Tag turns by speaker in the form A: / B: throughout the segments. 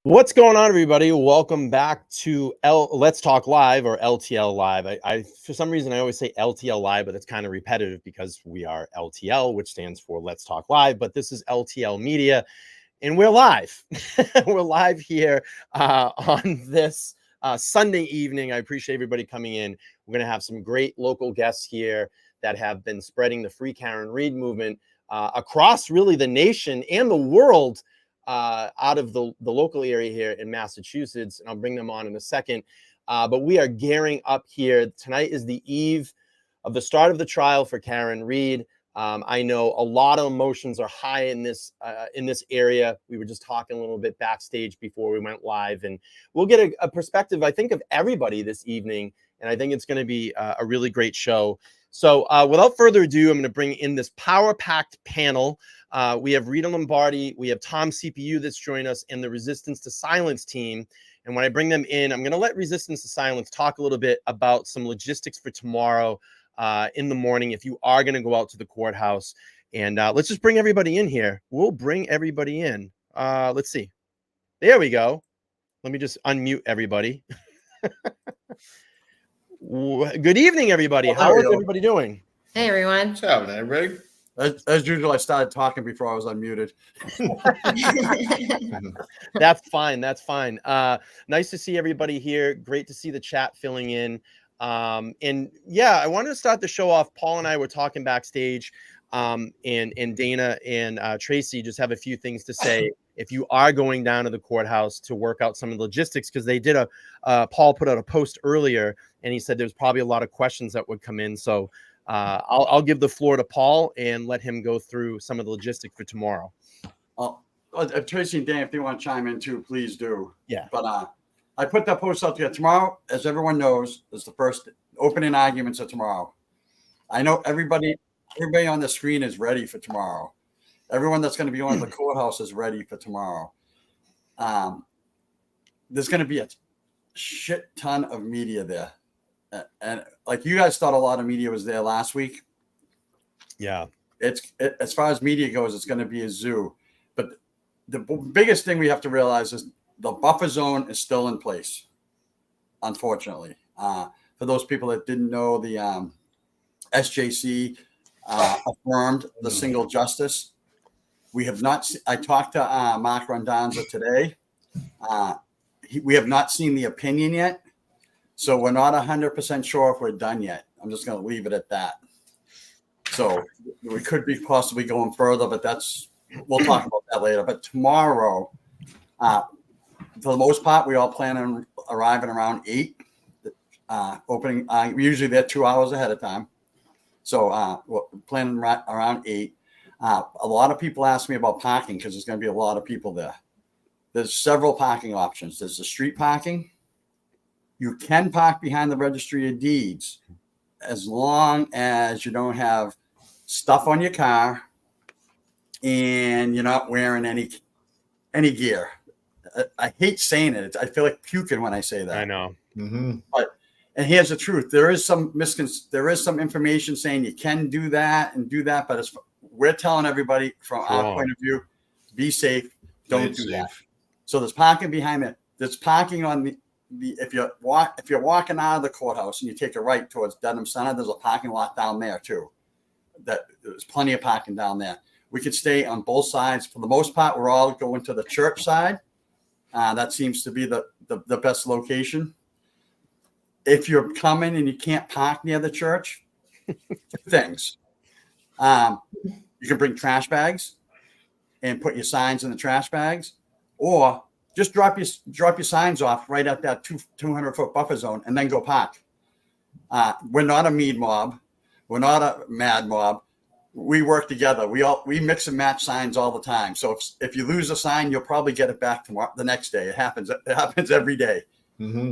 A: What's going on, everybody? Welcome back to Let's Talk Live, or LTL Live. I for some reason I always say LTL Live, but it's kind of repetitive because we are LTL, which stands for Let's Talk Live. But this is LTL Media, and we're live. We're live here on this Sunday evening. I appreciate everybody coming in. We're going to have some great local guests here that have been spreading the Free Karen Read movement across really the nation and the world. Out of the local area here in Massachusetts, and I'll bring them on in a second. But we are gearing up here. Tonight is the eve of the start of the trial for Karen Read. I know a lot of emotions are high in this area. We were just talking a little bit backstage before we went live, and we'll get a perspective, I think, of everybody this evening, and I think it's going to be a really great show. So without further ado, I'm going to bring in this power-packed panel. We have Rita Lombardi, we have Tom CPU that's joined us, and the Resistance to Silence team. And when I bring them in, I'm going to let Resistance to Silence talk a little bit about some logistics for tomorrow in the morning if you are going to go out to the courthouse. And let's just bring everybody in here. We'll bring everybody in. Let's see. There we go. Let me just unmute everybody. Good evening, everybody. How is everybody doing?
B: Hey, everyone.
C: What's happening, everybody?
D: As usual, I started talking before I was unmuted.
A: That's fine. That's fine. Nice to see everybody here. Great to see the chat filling in. And yeah, I wanted to start the show off. Paul and I were talking backstage, and Dana and Tracy just have a few things to say. If you are going down to the courthouse to work out some of the logistics, because they did Paul put out a post earlier, and he said there's probably a lot of questions that would come in. So I'll give the floor to Paul and let him go through some of the logistics for tomorrow.
D: If Tracy and Dan, if they want to chime in too, please do.
A: Yeah.
D: But I put that post out there tomorrow. As everyone knows, is the first opening arguments of tomorrow. I know everybody on the screen is ready for tomorrow. Everyone that's going to be on the courthouse is ready for tomorrow. There's going to be a shit ton of media there. And like you guys thought a lot of media was there last week.
A: Yeah.
D: As far as media goes, it's going to be a zoo. But the biggest thing we have to realize is the buffer zone is still in place, unfortunately. For those people that didn't know, the SJC affirmed the single justice. We have not. I talked to Mark Rondonza today. We have not seen the opinion yet, so we're not 100% sure if we're done yet. I'm just going to leave it at that. So we could be possibly going further, but we'll talk about that later. But tomorrow, for the most part, we all plan on arriving around 8. Opening, usually they're 2 hours ahead of time, so we're planning around 8. A lot of people ask me about parking because there's going to be a lot of people there. There's several parking options. There's the street parking. You can park behind the registry of deeds as long as you don't have stuff on your car and you're not wearing any gear. I hate saying it. I feel like puking when I say that.
A: I know.
D: Mm-hmm. And here's the truth. There is some information saying you can do that and do that, but we're telling everybody from our point of view, be safe. Don't do that. So there's parking behind it. There's parking on the if you're walking out of the courthouse and you take a right towards Dedham Center, there's a parking lot down there too. There's plenty of parking down there. We could stay on both sides. For the most part, we're all going to the church side. That seems to be the best location. If you're coming and you can't park near the church, two things. You can bring trash bags and put your signs in the trash bags, or just drop your signs off right at that 200-foot buffer zone and then go park. We're not a mean mob. We're not a mad mob. We work together. We mix and match signs all the time. So if you lose a sign, you'll probably get it back tomorrow, the next day. It happens every day. Mm-hmm.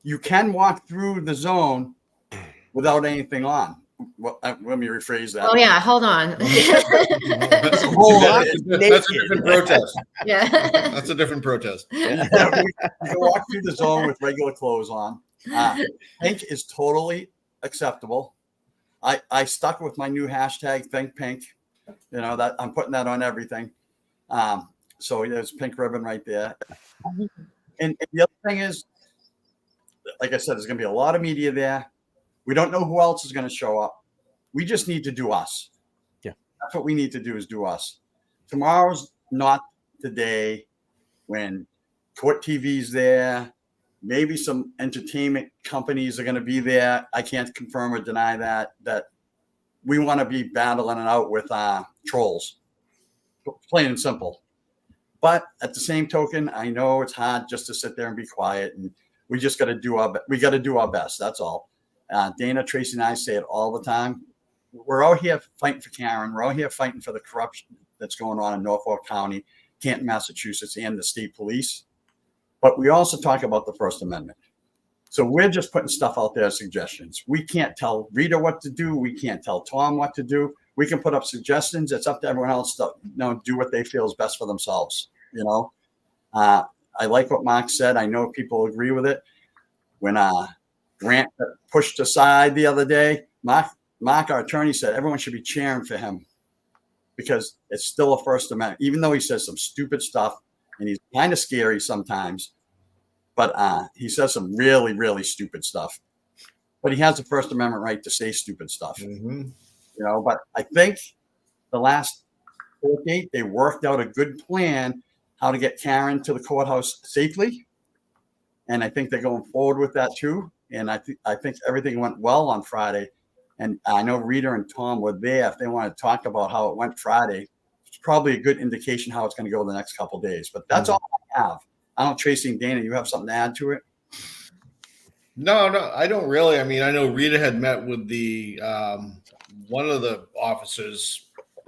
D: You can walk through the zone without anything on. Well, let me rephrase that.
B: Oh yeah, hold on.
C: That's a different protest.
B: Yeah,
C: that's a different protest.
D: You can walk through the zone with regular clothes on. Pink is totally acceptable. I stuck with my new hashtag Think Pink. You know that I'm putting that on everything. So there's pink ribbon right there. And the other thing is, like I said, there's going to be a lot of media there. We don't know who else is going to show up. We just need to do us.
A: Yeah.
D: That's what we need to do, is do us. Tomorrow's not the day when court TV's there. Maybe some entertainment companies are going to be there. I can't confirm or deny that we want to be battling it out with trolls, plain and simple. But at the same token, I know it's hard just to sit there and be quiet, and we just got to do our best. That's all. Dana, Tracy, and I say it all the time. We're out here fighting for Karen. We're out here fighting for the corruption that's going on in Norfolk County, Canton, Massachusetts, and the state police. But we also talk about the First Amendment. So we're just putting stuff out there as suggestions. We can't tell Rita what to do. We can't tell Tom what to do. We can put up suggestions. It's up to everyone else to do what they feel is best for themselves. I like what Mark said. I know people agree with it. When Grant pushed aside the other day, Mark, our attorney, said everyone should be cheering for him because it's still a First Amendment, even though he says some stupid stuff and he's kind of scary sometimes. But he says some really, really stupid stuff. But he has the First Amendment right to say stupid stuff.
C: Mm-hmm.
D: But I think the last court date, they worked out a good plan how to get Karen to the courthouse safely. And I think they're going forward with that too. And I think everything went well on Friday. And I know Rita and Tom were there. If they want to talk about how it went Friday, it's probably a good indication how it's going to go the next couple of days. But that's all I have. I don't know, Tracy and Dana, you have something to add to it?
C: No, I don't really. I mean, I know Rita had met with the one of the officers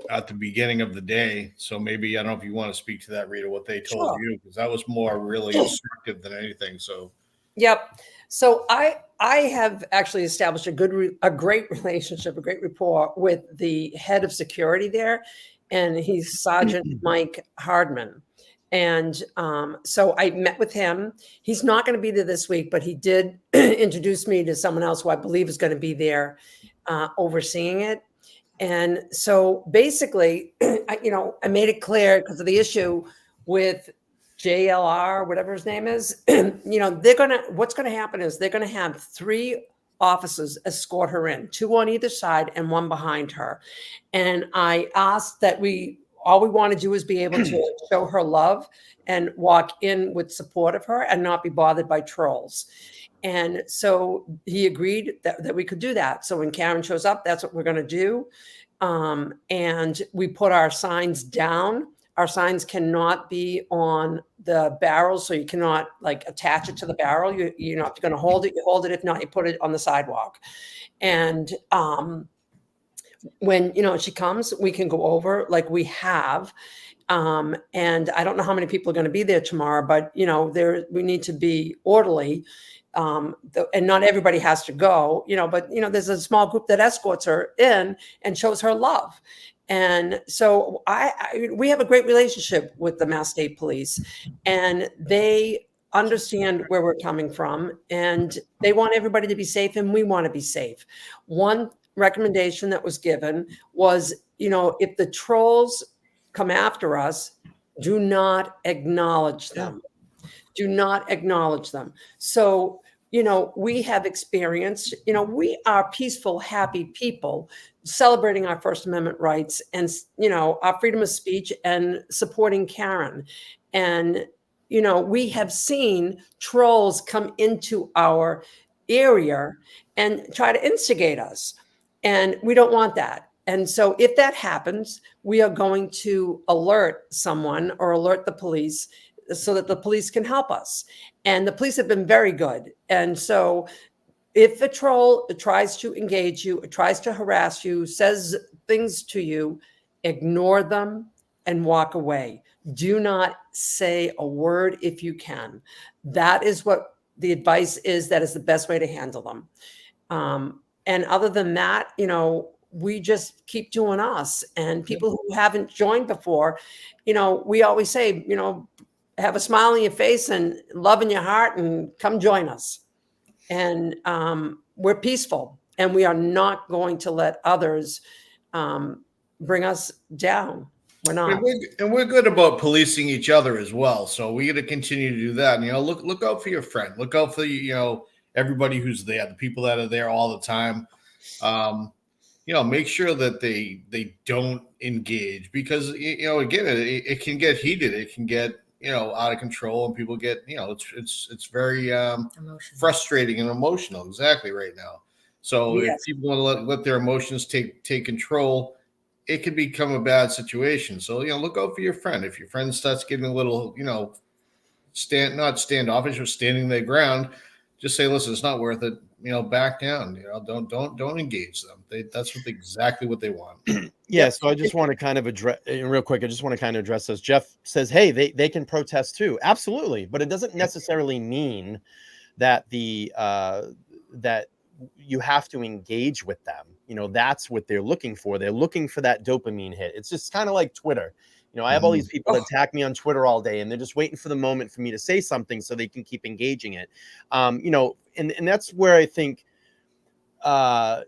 C: at the beginning of the day. So maybe, I don't know if you want to speak to that, Rita, what they told you, because that was more really instructive than anything. So,
B: yep. So I have actually established a great relationship, a great rapport with the head of security there, and he's Sergeant Mike Hardman. And so I met with him. He's not going to be there this week, but he did introduce me to someone else who I believe is going to be there overseeing it. And so basically, I made it clear because of the issue with JLR, whatever his name is, what's going to happen is they're going to have 3 officers escort her in, 2 on either side and 1 behind her. And I asked that all we want to do is be able to show her love and walk in with support of her and not be bothered by trolls. And so he agreed that we could do that. So when Karen shows up, that's what we're going to do. And we put our signs down. Our signs cannot be on the barrel, so you cannot attach it to the barrel. You're not going to hold it. You hold it. If not, you put it on the sidewalk. And when she comes, we can go over like we have. And I don't know how many people are going to be there tomorrow, but we need to be orderly. And not everybody has to go, but there's a small group that escorts her in and shows her love. And so we have a great relationship with the Mass State Police, and they understand where we're coming from, and they want everybody to be safe, and we want to be safe. One recommendation that was given was, if the trolls come after us, do not acknowledge them. Do not acknowledge them. So, we have experienced, we are peaceful, happy people celebrating our First Amendment rights and, our freedom of speech and supporting Karen. And, we have seen trolls come into our area and try to instigate us. And we don't want that. And so if that happens, we are going to alert someone or alert the police so that the police can help us. And the police have been very good. And so if a troll tries to engage you, tries to harass you, says things to you, ignore them and walk away. Do not say a word if you can. That is what the advice is. That is the best way to handle them. And other than that, we just keep doing us. And people who haven't joined before, we always say, have a smile on your face and love in your heart and come join us. And we're peaceful, and we are not going to let others bring us down. We're not.
C: And we're good about policing each other as well. So we got to continue to do that. And, look out for your friend. Look out for everybody who's there, the people that are there all the time. Make sure that they don't engage, because again, it can get heated. It can get out of control, and people get it's very frustrating and emotional. Exactly right now. So
B: Yes.
C: if people want to let their emotions take control, it could become a bad situation. So, look out for your friend. If your friend starts getting a little, not standoffish or standing their ground, just say, listen, it's not worth it. Back down. Don't engage them. That's exactly what they want.
A: Yeah. So I just want to kind of address real quick. I just want to kind of address this. Jeff says, hey, they can protest too. Absolutely. But it doesn't necessarily mean that that you have to engage with them. That's what they're looking for. They're looking for that dopamine hit. It's just kind of like Twitter. I have all these people that attack me on Twitter all day, and they're just waiting for the moment for me to say something so they can keep engaging it. And that's where I think, I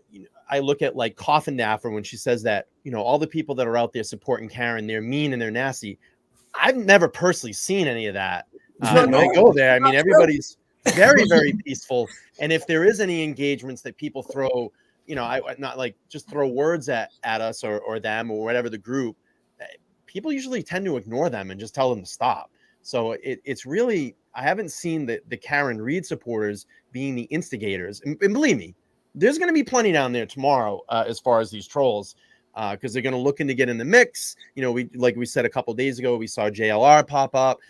A: look at like Coffin Daffer when she says that, all the people that are out there supporting Karen, they're mean and they're nasty. I've never personally seen any of that. When I go there, I mean, everybody's very, very peaceful. And if there is any engagements that people throw, I not like just throw words at us or them or whatever the group, people usually tend to ignore them and just tell them to stop. So it's really, I haven't seen the Karen Reed supporters being the instigators. And believe me, there's going to be plenty down there tomorrow as far as these trolls, because they're going to look to get in the mix. Like we said a couple days ago, we saw JLR pop up.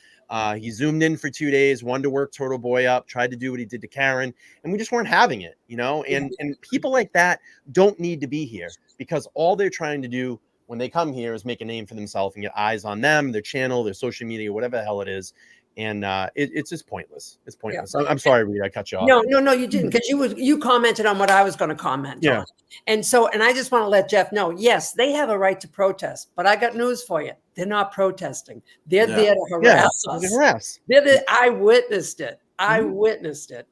A: He zoomed in for 2 days, wanted to work Turtle Boy up, tried to do what he did to Karen, and we just weren't having it, and people like that don't need to be here, because all they're trying to do when they come here is make a name for themselves and get eyes on them, their channel, their social media, whatever the hell it is. And it's just pointless. It's pointless. Yeah. I'm sorry, Reed, I cut you off.
B: No, you didn't, because you commented on what I was going to comment on. And I just want to let Jeff know, yes, they have a right to protest, but I got news for you. They're not protesting. They're there to harass us. I witnessed it. I witnessed it.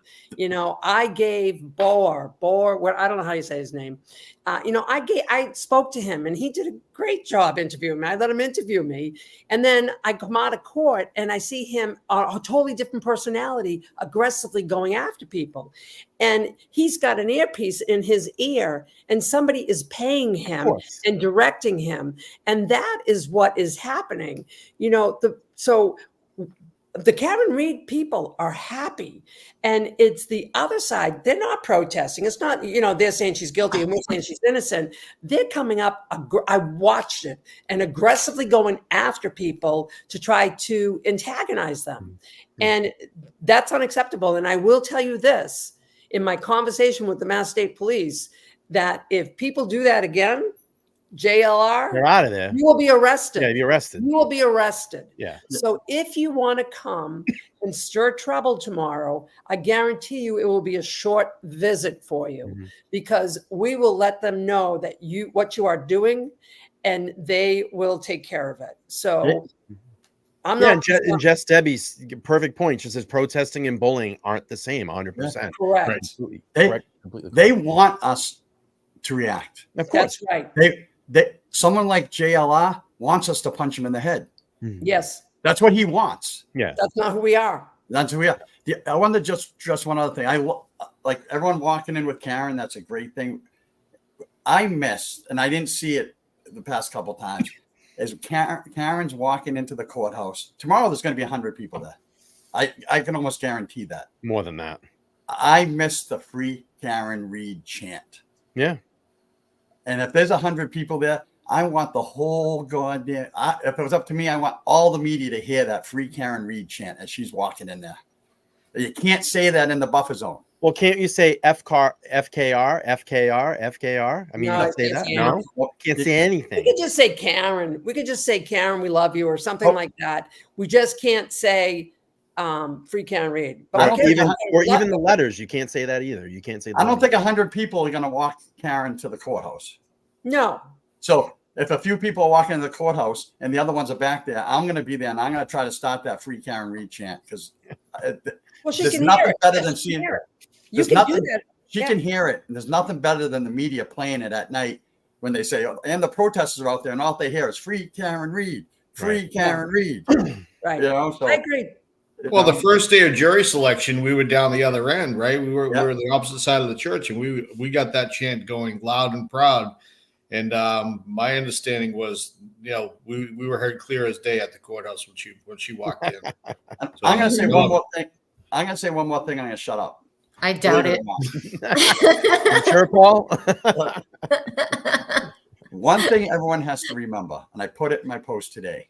B: I gave Boer, what, I don't know how you say his name. I spoke to him and he did a great job interviewing me. I let him interview me. And then I come out of court and I see him, a totally different personality, aggressively going after people. And he's got an earpiece in his ear and somebody is paying him and directing him. And that is what is happening. The Karen Reed people are happy, and it's the other side. They're not protesting. It's not, they're saying she's guilty and we're saying she's innocent. They're coming up. I watched it, and aggressively going after people to try to antagonize them. And that's unacceptable. And I will tell you this, in my conversation with the Mass State Police, that if people do that again, JLR,
A: you're out of there.
B: You will be arrested.
A: Yeah, you'll be arrested.
B: You will be arrested.
A: Yeah.
B: So if you want to come and stir trouble tomorrow, I guarantee you it will be a short visit for you, because we will let them know that what you are doing, and they will take care of it. So I'm not.
A: And Jess Debbie's perfect point. She says protesting and bullying aren't the same. 100%.
B: Correct.
D: They want us to react.
A: Of course.
B: That's right.
D: Someone like JLR wants us to punch him in the head.
B: Yes.
D: That's what he wants.
A: Yeah.
B: That's not who we are.
D: That's who we are. I wanted to just one other thing. I like everyone walking in with Karen. That's a great thing. I missed, and I didn't see it the past couple of times, is Karen's walking into the courthouse. Tomorrow there's going to be 100 people there. I can almost guarantee that.
A: More than that.
D: I missed the Free Karen Reed chant.
A: Yeah.
D: And if there's 100 people there, I want the whole goddamn. If it was up to me, I want all the media to hear that Free Karen Reed chant as she's walking in there. You can't say that in the buffer zone.
A: Well, can't you say FKR? I mean,
B: No,
A: you say that. No, can't say anything.
B: We could just say Karen. We could just say Karen, we love you, or something like that. We just can't say Free Karen Reed. But
A: even the letters, you can't say that either. You can't say that.
D: I don't think 100 people are going to walk Karen to the courthouse.
B: No.
D: So if a few people are walking into the courthouse and the other ones are back there, I'm going to be there and I'm going to try to start that Free Karen Reed chant, because there's nothing better than seeing it.
B: You can do that.
D: She can hear it. And there's nothing better than the media playing it at night when they say, and the protesters are out there and all they hear is free Karen Reed, free
A: Right.
D: Karen Reed.
B: Right.
D: You know, so
B: I agree.
C: Well, the first day of jury selection, we were down the other end, right? We were the opposite side of the church, and we got that chant going loud and proud. And my understanding was, you know, we were heard clear as day at the courthouse when she walked in. So,
D: I'm going to say one more thing. I'm going to say one more thing. I'm going to shut up.
E: I doubt it.
A: You sure, Paul?
D: One thing everyone has to remember, and I put it in my post today,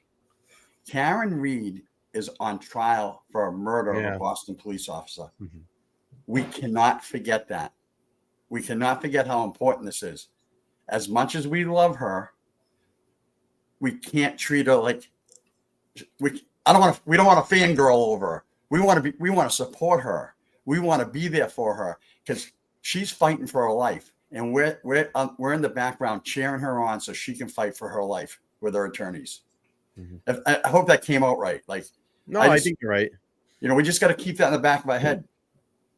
D: Karen Reed is on trial for a murder of a Boston police officer. Mm-hmm. We cannot forget that. We cannot forget how important this is. As much as we love her, we can't treat her like we don't want to fangirl over her. We want to support her. We want to be there for her because she's fighting for her life, and we're in the background cheering her on so she can fight for her life with her attorneys. Mm-hmm. I hope that came out right. Like,
A: no, I think you're right.
D: You know, we just got to keep that in the back of our head.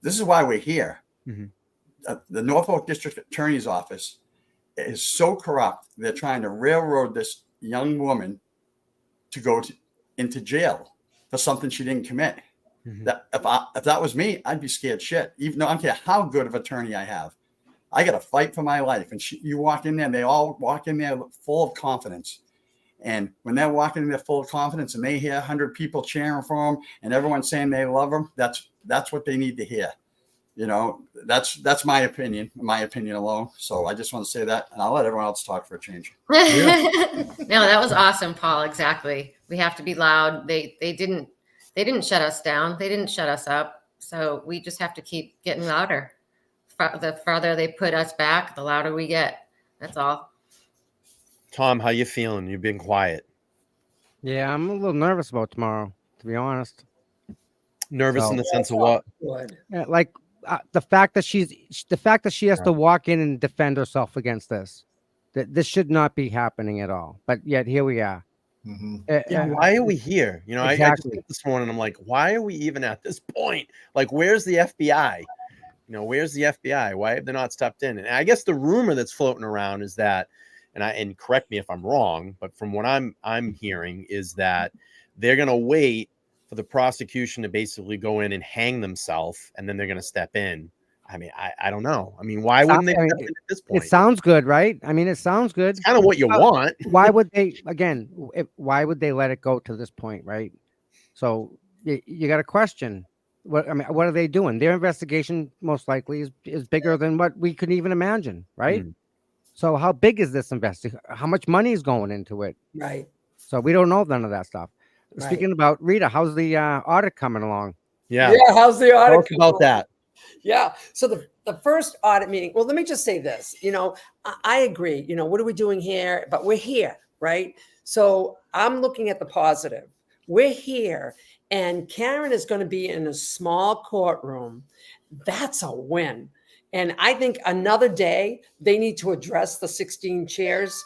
D: This is why we're here. Mm-hmm. The Norfolk District Attorney's Office is so corrupt. They're trying to railroad this young woman to go into jail for something she didn't commit. Mm-hmm. That if that was me, I'd be scared shit. Even though I don't care how good of an attorney I have, I got to fight for my life. And you walk in there, and they all walk in there full of confidence. And when they're walking in there full of confidence, and they hear 100 people cheering for them, and everyone saying they love them, that's what they need to hear. You know, that's my opinion alone. So I just want to say that, and I'll let everyone else talk for a change.
E: No, that was awesome, Paul. Exactly. We have to be loud. They didn't shut us down. They didn't shut us up. So we just have to keep getting louder. The farther they put us back, the louder we get. That's all.
A: Tom, how you feeling? You've been quiet.
F: Yeah, I'm a little nervous about tomorrow, to be honest.
A: Nervous in the sense of what?
F: Yeah, like the fact that she has to walk in and defend herself against this. That this should not be happening at all. But yet here we are.
A: Mm-hmm. Why are we here? You know, exactly. I just think this morning, I'm like, why are we even at this point? Like, where's the FBI? You know, where's the FBI? Why have they not stepped in? And I guess the rumor that's floating around is that, and correct me if I'm wrong, but from what I'm hearing is that they're going to wait for the prosecution to basically go in and hang themselves, and then they're going to step in. I mean, I don't know. I mean, why wouldn't they step in at this point?
F: It sounds good, right? I mean, it sounds good.
A: It's kind of what you want.
F: Why would they, again, why would they let it go to this point, right? So you got a question. What are they doing? Their investigation most likely is bigger than what we could even imagine, right? Mm. So how big is this investigation? How much money is going into it?
B: Right.
F: So we don't know none of that stuff. Right. Speaking about Rita, how's the audit coming along?
B: Yeah. How's the audit?
A: Talk about that.
B: Yeah. So the first audit meeting, well, let me just say this, you know, I agree, you know, what are we doing here? But we're here, right? So I'm looking at the positive. We're here, and Karen is going to be in a small courtroom. That's a win. And I think another day they need to address the 16 chairs,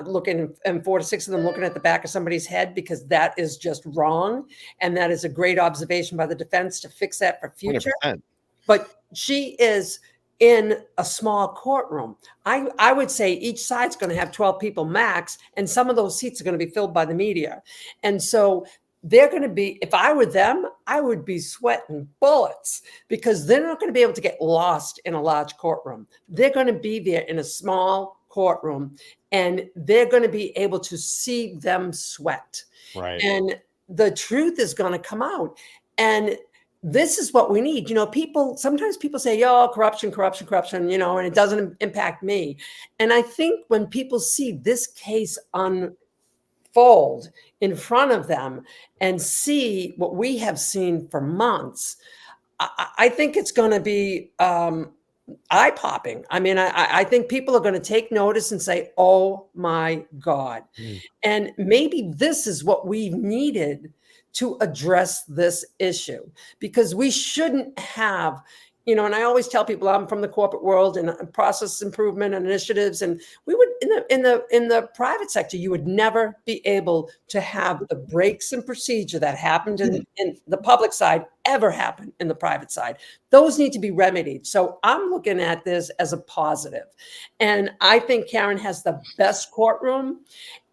B: looking, and 4 to 6 of them looking at the back of somebody's head, because that is just wrong. And that is a great observation by the defense to fix that for future. 100%. But she is in a small courtroom. I would say each side's going to have 12 people max, and some of those seats are going to be filled by the media. And so they're going to be, if I were them, I would be sweating bullets, because they're not going to be able to get lost in a large courtroom. They're going to be there in a small courtroom, and they're going to be able to see them sweat.
A: Right.
B: And the truth is going to come out. And this is what we need. You know, sometimes people say, oh, corruption, you know, and it doesn't impact me. And I think when people see this case unfold in front of them and see what we have seen for months, I think it's going to be eye-popping. I mean, I think people are going to take notice and say, oh my God. And maybe this is what we needed to address this issue, because we shouldn't have and I always tell people I'm from the corporate world and process improvement and initiatives. And we would in the private sector, you would never be able to have the breaks in procedure that happened in the public side ever happen in the private side. Those need to be remedied. So I'm looking at this as a positive. And I think Karen has the best courtroom.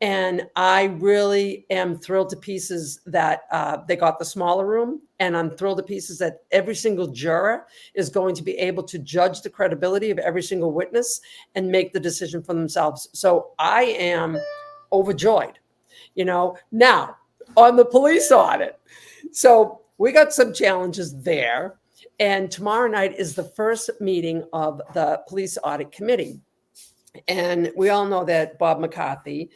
B: And I really am thrilled to pieces that they got the smaller room. And I'm thrilled to pieces that every single juror is going to be able to judge the credibility of every single witness and make the decision for themselves. So I am overjoyed, Now, on the police audit. So we got some challenges there. And tomorrow night is the first meeting of the police audit committee. And we all know that Bob McCarthy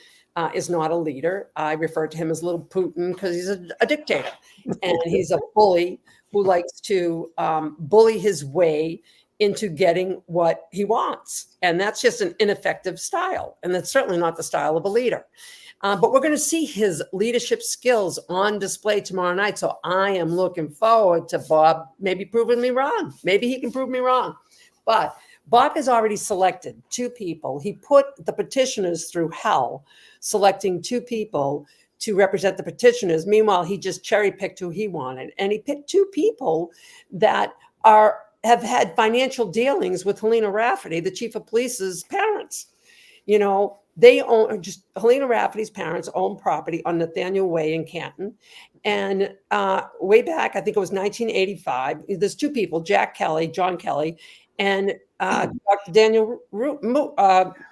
B: is not a leader. I refer to him as little Putin because he's a dictator, and he's a bully who likes to bully his way into getting what he wants. And that's just an ineffective style. And that's certainly not the style of a leader. But we're going to see his leadership skills on display tomorrow night. So I am looking forward to Bob maybe proving me wrong. Maybe he can prove me wrong. But Bob has already selected 2 people. He put the petitioners through hell, selecting 2 people to represent the petitioners. Meanwhile, he just cherry picked who he wanted. And he picked 2 people that have had financial dealings with Helena Rafferty, the chief of police's parents. They own, just Helena Rafferty's parents own property on Nathaniel Way in Canton. And way back, I think it was 1985, there's 2 people, Jack Kelly, John Kelly, and Dr. Daniel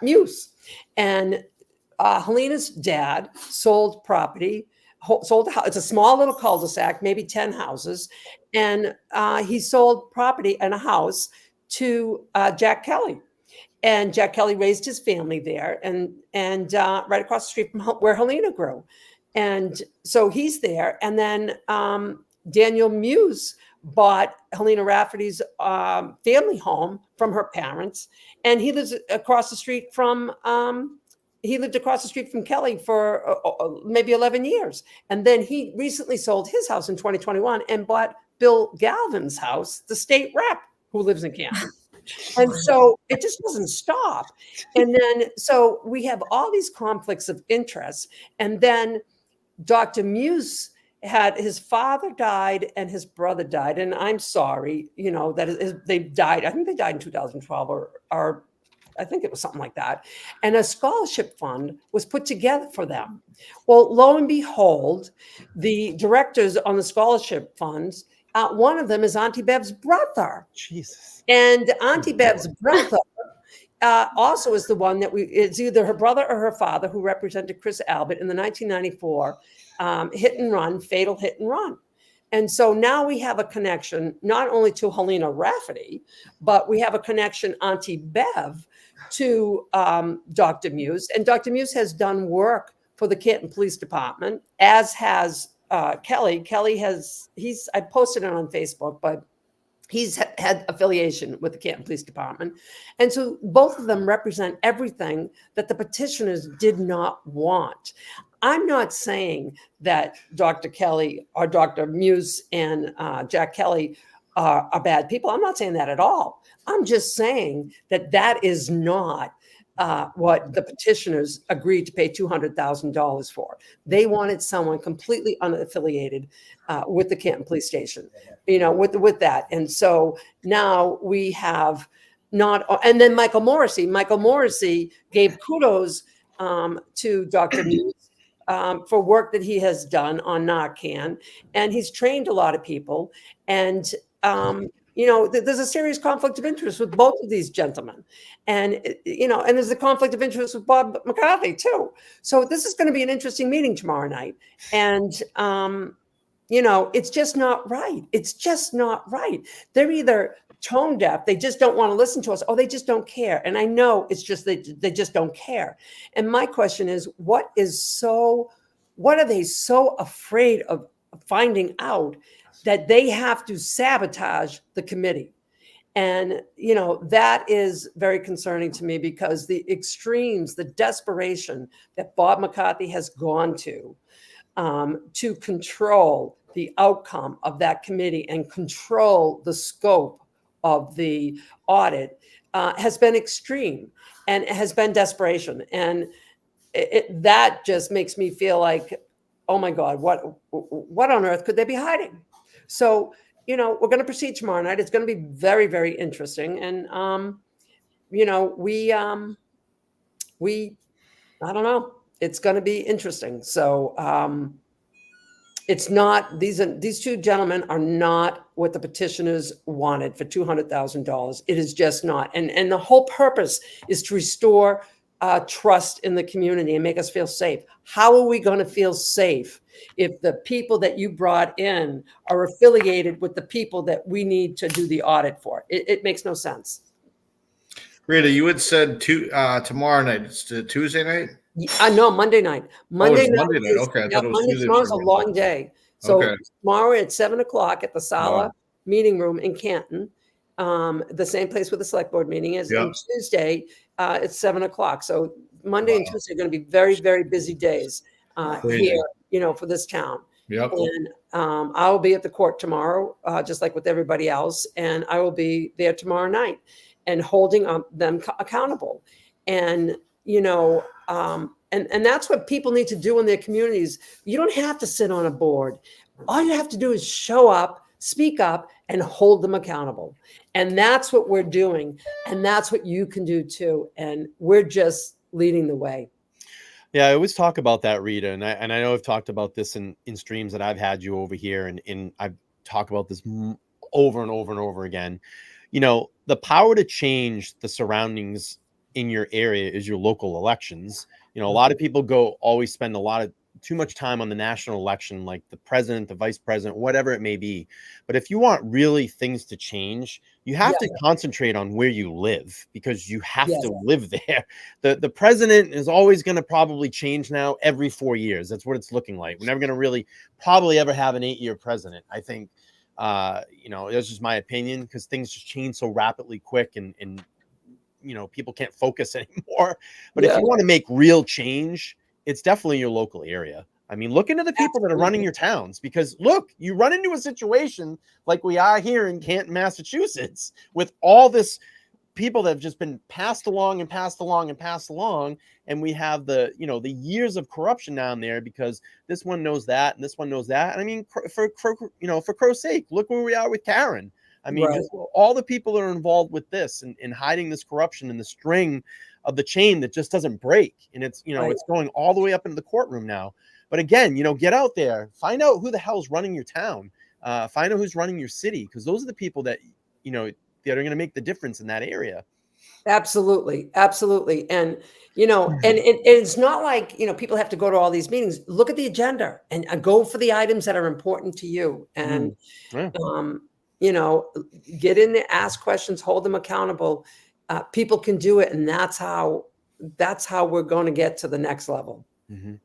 B: Muse. And Helena's dad sold property, sold a house. It's a small little cul-de-sac, maybe 10 houses. And he sold property and a house to Jack Kelly. And Jack Kelly raised his family there and right across the street from where Helena grew. And so he's there. And then Daniel Muse bought Helena Rafferty's family home from her parents. And he lives across the street from Kelly for maybe 11 years. And then he recently sold his house in 2021 and bought Bill Galvin's house, the state rep who lives in Canton. And so it just doesn't stop. And then, so we have all these conflicts of interest. And then Dr. Muse had, his father died and his brother died. And I'm sorry, that they died. I think they died in 2012 or I think it was something like that. And a scholarship fund was put together for them. Well, lo and behold, the directors on the scholarship funds, one of them is Auntie Bev's brother.
A: Jesus.
B: And Auntie Bev's brother also is the one that it's either her brother or her father who represented Chris Albert in the 1994 fatal hit and run. And so now we have a connection not only to Helena Rafferty, but we have a connection, Auntie Bev, to Dr. Muse. And Dr. Muse has done work for the Canton Police Department, as has Kelly. Kelly I posted it on Facebook, but he's had affiliation with the Canton Police Department. And so both of them represent everything that the petitioners did not want. I'm not saying that Dr. Kelly or Dr. Muse and Jack Kelly are bad people. I'm not saying that at all. I'm just saying that is not what the petitioners agreed to pay $200,000 for. They wanted someone completely unaffiliated with the Canton Police Station, with that. And so now we have and then Michael Morrissey gave kudos to Dr. Muse for work that he has done on Narcan, and he's trained a lot of people. And there's a serious conflict of interest with both of these gentlemen. And, and there's a conflict of interest with Bob McCarthy too. So this is going to be an interesting meeting tomorrow night. And, it's just not right. It's just not right. They're either tone deaf, they just don't want to listen to us, or they just don't care. And I know it's just, they just don't care. And my question is, what are they so afraid of finding out that they have to sabotage the committee? And, that is very concerning to me, because the extremes, the desperation that Bob McCarthy has gone to control the outcome of that committee and control the scope of the audit has been extreme and has been desperation. And that just makes me feel like, oh my God, what on earth could they be hiding? So, we're going to proceed tomorrow night. It's going to be very, very interesting. And, I don't know, it's going to be interesting. So, it's not, these two gentlemen are not what the petitioners wanted for $200,000. It is just not. And the whole purpose is to restore trust in the community and make us feel safe. How are we going to feel safe if the people that you brought in are affiliated with the people that we need to do the audit for? It makes no sense.
C: Rita, you had said tomorrow night. It's Tuesday night?
B: No, Monday night. Monday night.
C: Monday night. Okay, I thought it was Tuesday.
B: Tomorrow's a long day. So
C: Okay.
B: tomorrow at 7:00 at the Sala
C: Wow.
B: meeting room in Canton, the same place where the select board meeting is.
C: Yeah.
B: And Tuesday, it's 7:00. So Monday and Tuesday are going to be very, very busy days
C: Crazy.
B: here, for this town.
C: Yep.
B: And I will be at the court tomorrow, just like with everybody else. And I will be there tomorrow night and holding them accountable. And, and that's what people need to do in their communities. You don't have to sit on a board. All you have to do is show up, speak up, and hold them accountable. And that's what we're doing. And that's what you can do too. And we're just leading the way.
A: Yeah, I always talk about that, Rita, and I know I've talked about this in streams that I've had you over here, and I've talked about this over and over and over again. The power to change the surroundings in your area is your local elections. A lot of people always spend too much time on the national election, like the president, the vice president, whatever it may be. But if you want really things to change, you have to concentrate on where you live, because you have to live there. The president is always going to probably change now every 4 years. That's what it's looking like. We're never going to really probably ever have an 8-year president. I think, that's just my opinion, because things just change so rapidly quick and people can't focus anymore. But if you want to make real change, it's definitely your local area. I mean, look into the people that are running your towns, because look, you run into a situation like we are here in Canton, Massachusetts, with all this people that have just been passed along and passed along and passed along. And we have the years of corruption down there, because this one knows that and this one knows that. And I mean, for crow's sake, look where we are with Karen. I mean, just all the people that are involved with this and hiding this corruption in the string of the chain that just doesn't break. And it's, it's going all the way up into the courtroom now. But again, get out there, find out who the hell's running your town, find out who's running your city, because those are the people that, that are going to make the difference in that area.
B: Absolutely. Absolutely. And, and it's not like, people have to go to all these meetings. Look at the agenda and go for the items that are important to you. And, get in there, ask questions, hold them accountable. People can do it. And that's how we're going to get to the next level.
A: Mm-hmm.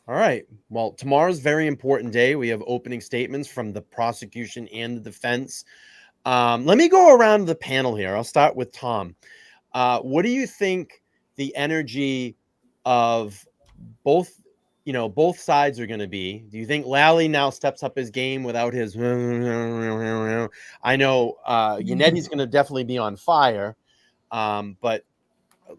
A: All right. Well, tomorrow's a very important day. We have opening statements from the prosecution and the defense. Let me go around the panel here. I'll start with Tom. What do you think the energy of both sides are going to be? Do you think Lally now steps up his game without his? I know Yannetti's going to definitely be on fire, but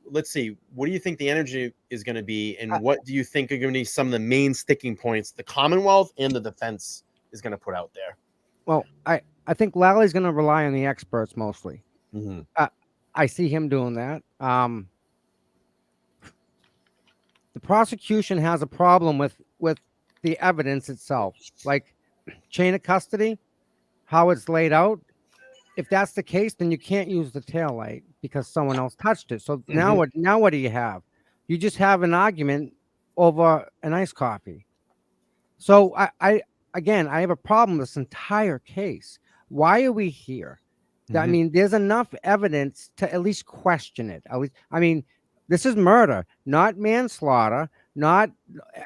A: let's see. What do you think the energy is going to be, and what do you think are going to be some of the main sticking points the Commonwealth and the defense is going to put out there?
F: Well, I think Lally's going to rely on the experts mostly.
A: Mm-hmm.
F: I see him doing that. The prosecution has a problem with the evidence itself, like chain of custody, how it's laid out. If that's the case, then you can't use the taillight because someone else touched it. So now what do you have? You just have an argument over an iced coffee. So I have a problem with this entire case. Why are we here? I mean, there's enough evidence to at least question it. This is murder, not manslaughter, not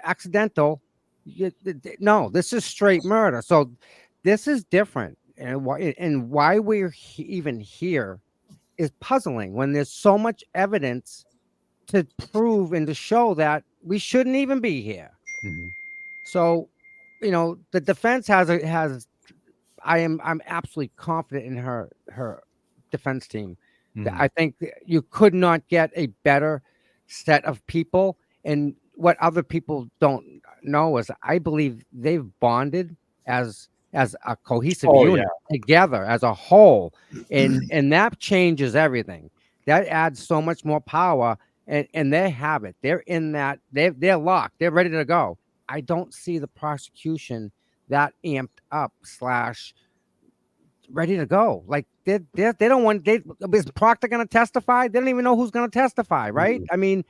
F: accidental. No, this is straight murder. So this is different. And why we're even here is puzzling when there's so much evidence to prove and to show that we shouldn't even be here. So, the defense has I'm absolutely confident in her defense team.
A: Mhm.
F: I think you could not get a better set of people. And what other people don't know is I believe they've bonded as a cohesive
A: Oh,
F: unit together as a whole, and that changes everything. That adds so much more power, and they have it. They're in that. They're locked. They're ready to go. I don't see the prosecution that amped up / ready to go. Like they don't want. Is Proctor going to testify? They don't even know who's going to testify, right? I mean,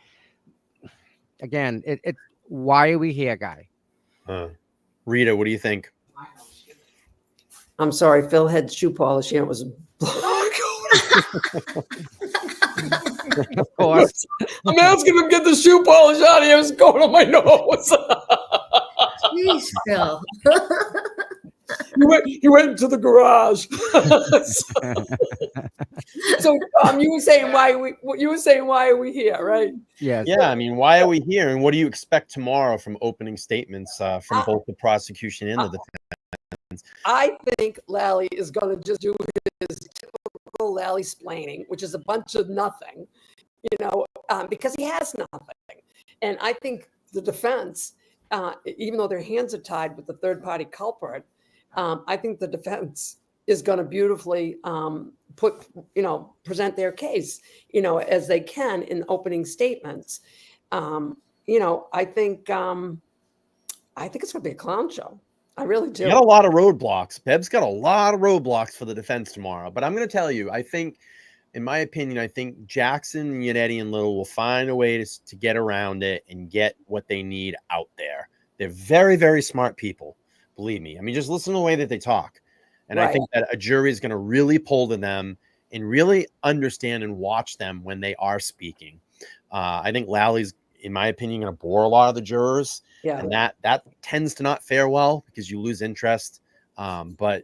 F: again, it. Why are we here, guy?
A: Rita, what do you think?
B: I'm sorry, Phil had shoe polish and it was black.
F: Of course.
B: I'm asking him to get the shoe polish out of here. It's going on my nose.
E: Jeez, Phil.
B: He went into the garage. So you were saying why are we here, right?
F: Yes.
A: Yeah, I mean, why are we here, and what do you expect tomorrow from opening statements from both the prosecution and the defense?
B: I think Lally is going to just do his typical Lally splaining, which is a bunch of nothing, because he has nothing. And I think the defense, even though their hands are tied with the third party culprit, I think the defense is going to beautifully present their case, as they can in opening statements. I think it's going to be a clown show. I really do.
A: You got a lot of roadblocks. Beb's got a lot of roadblocks for the defense tomorrow. But I'm going to tell you, I think, in my opinion, I think Jackson, Yannetti, and Little will find a way to get around it and get what they need out there. They're very, very smart people. Believe me. I mean, just listen to the way that they talk. And I think that a jury is going to really pull to them and really understand and watch them when they are speaking. I think Lally's, in my opinion, going to bore a lot of the jurors.
B: Yeah.
A: And that tends to not fare well because you lose interest. But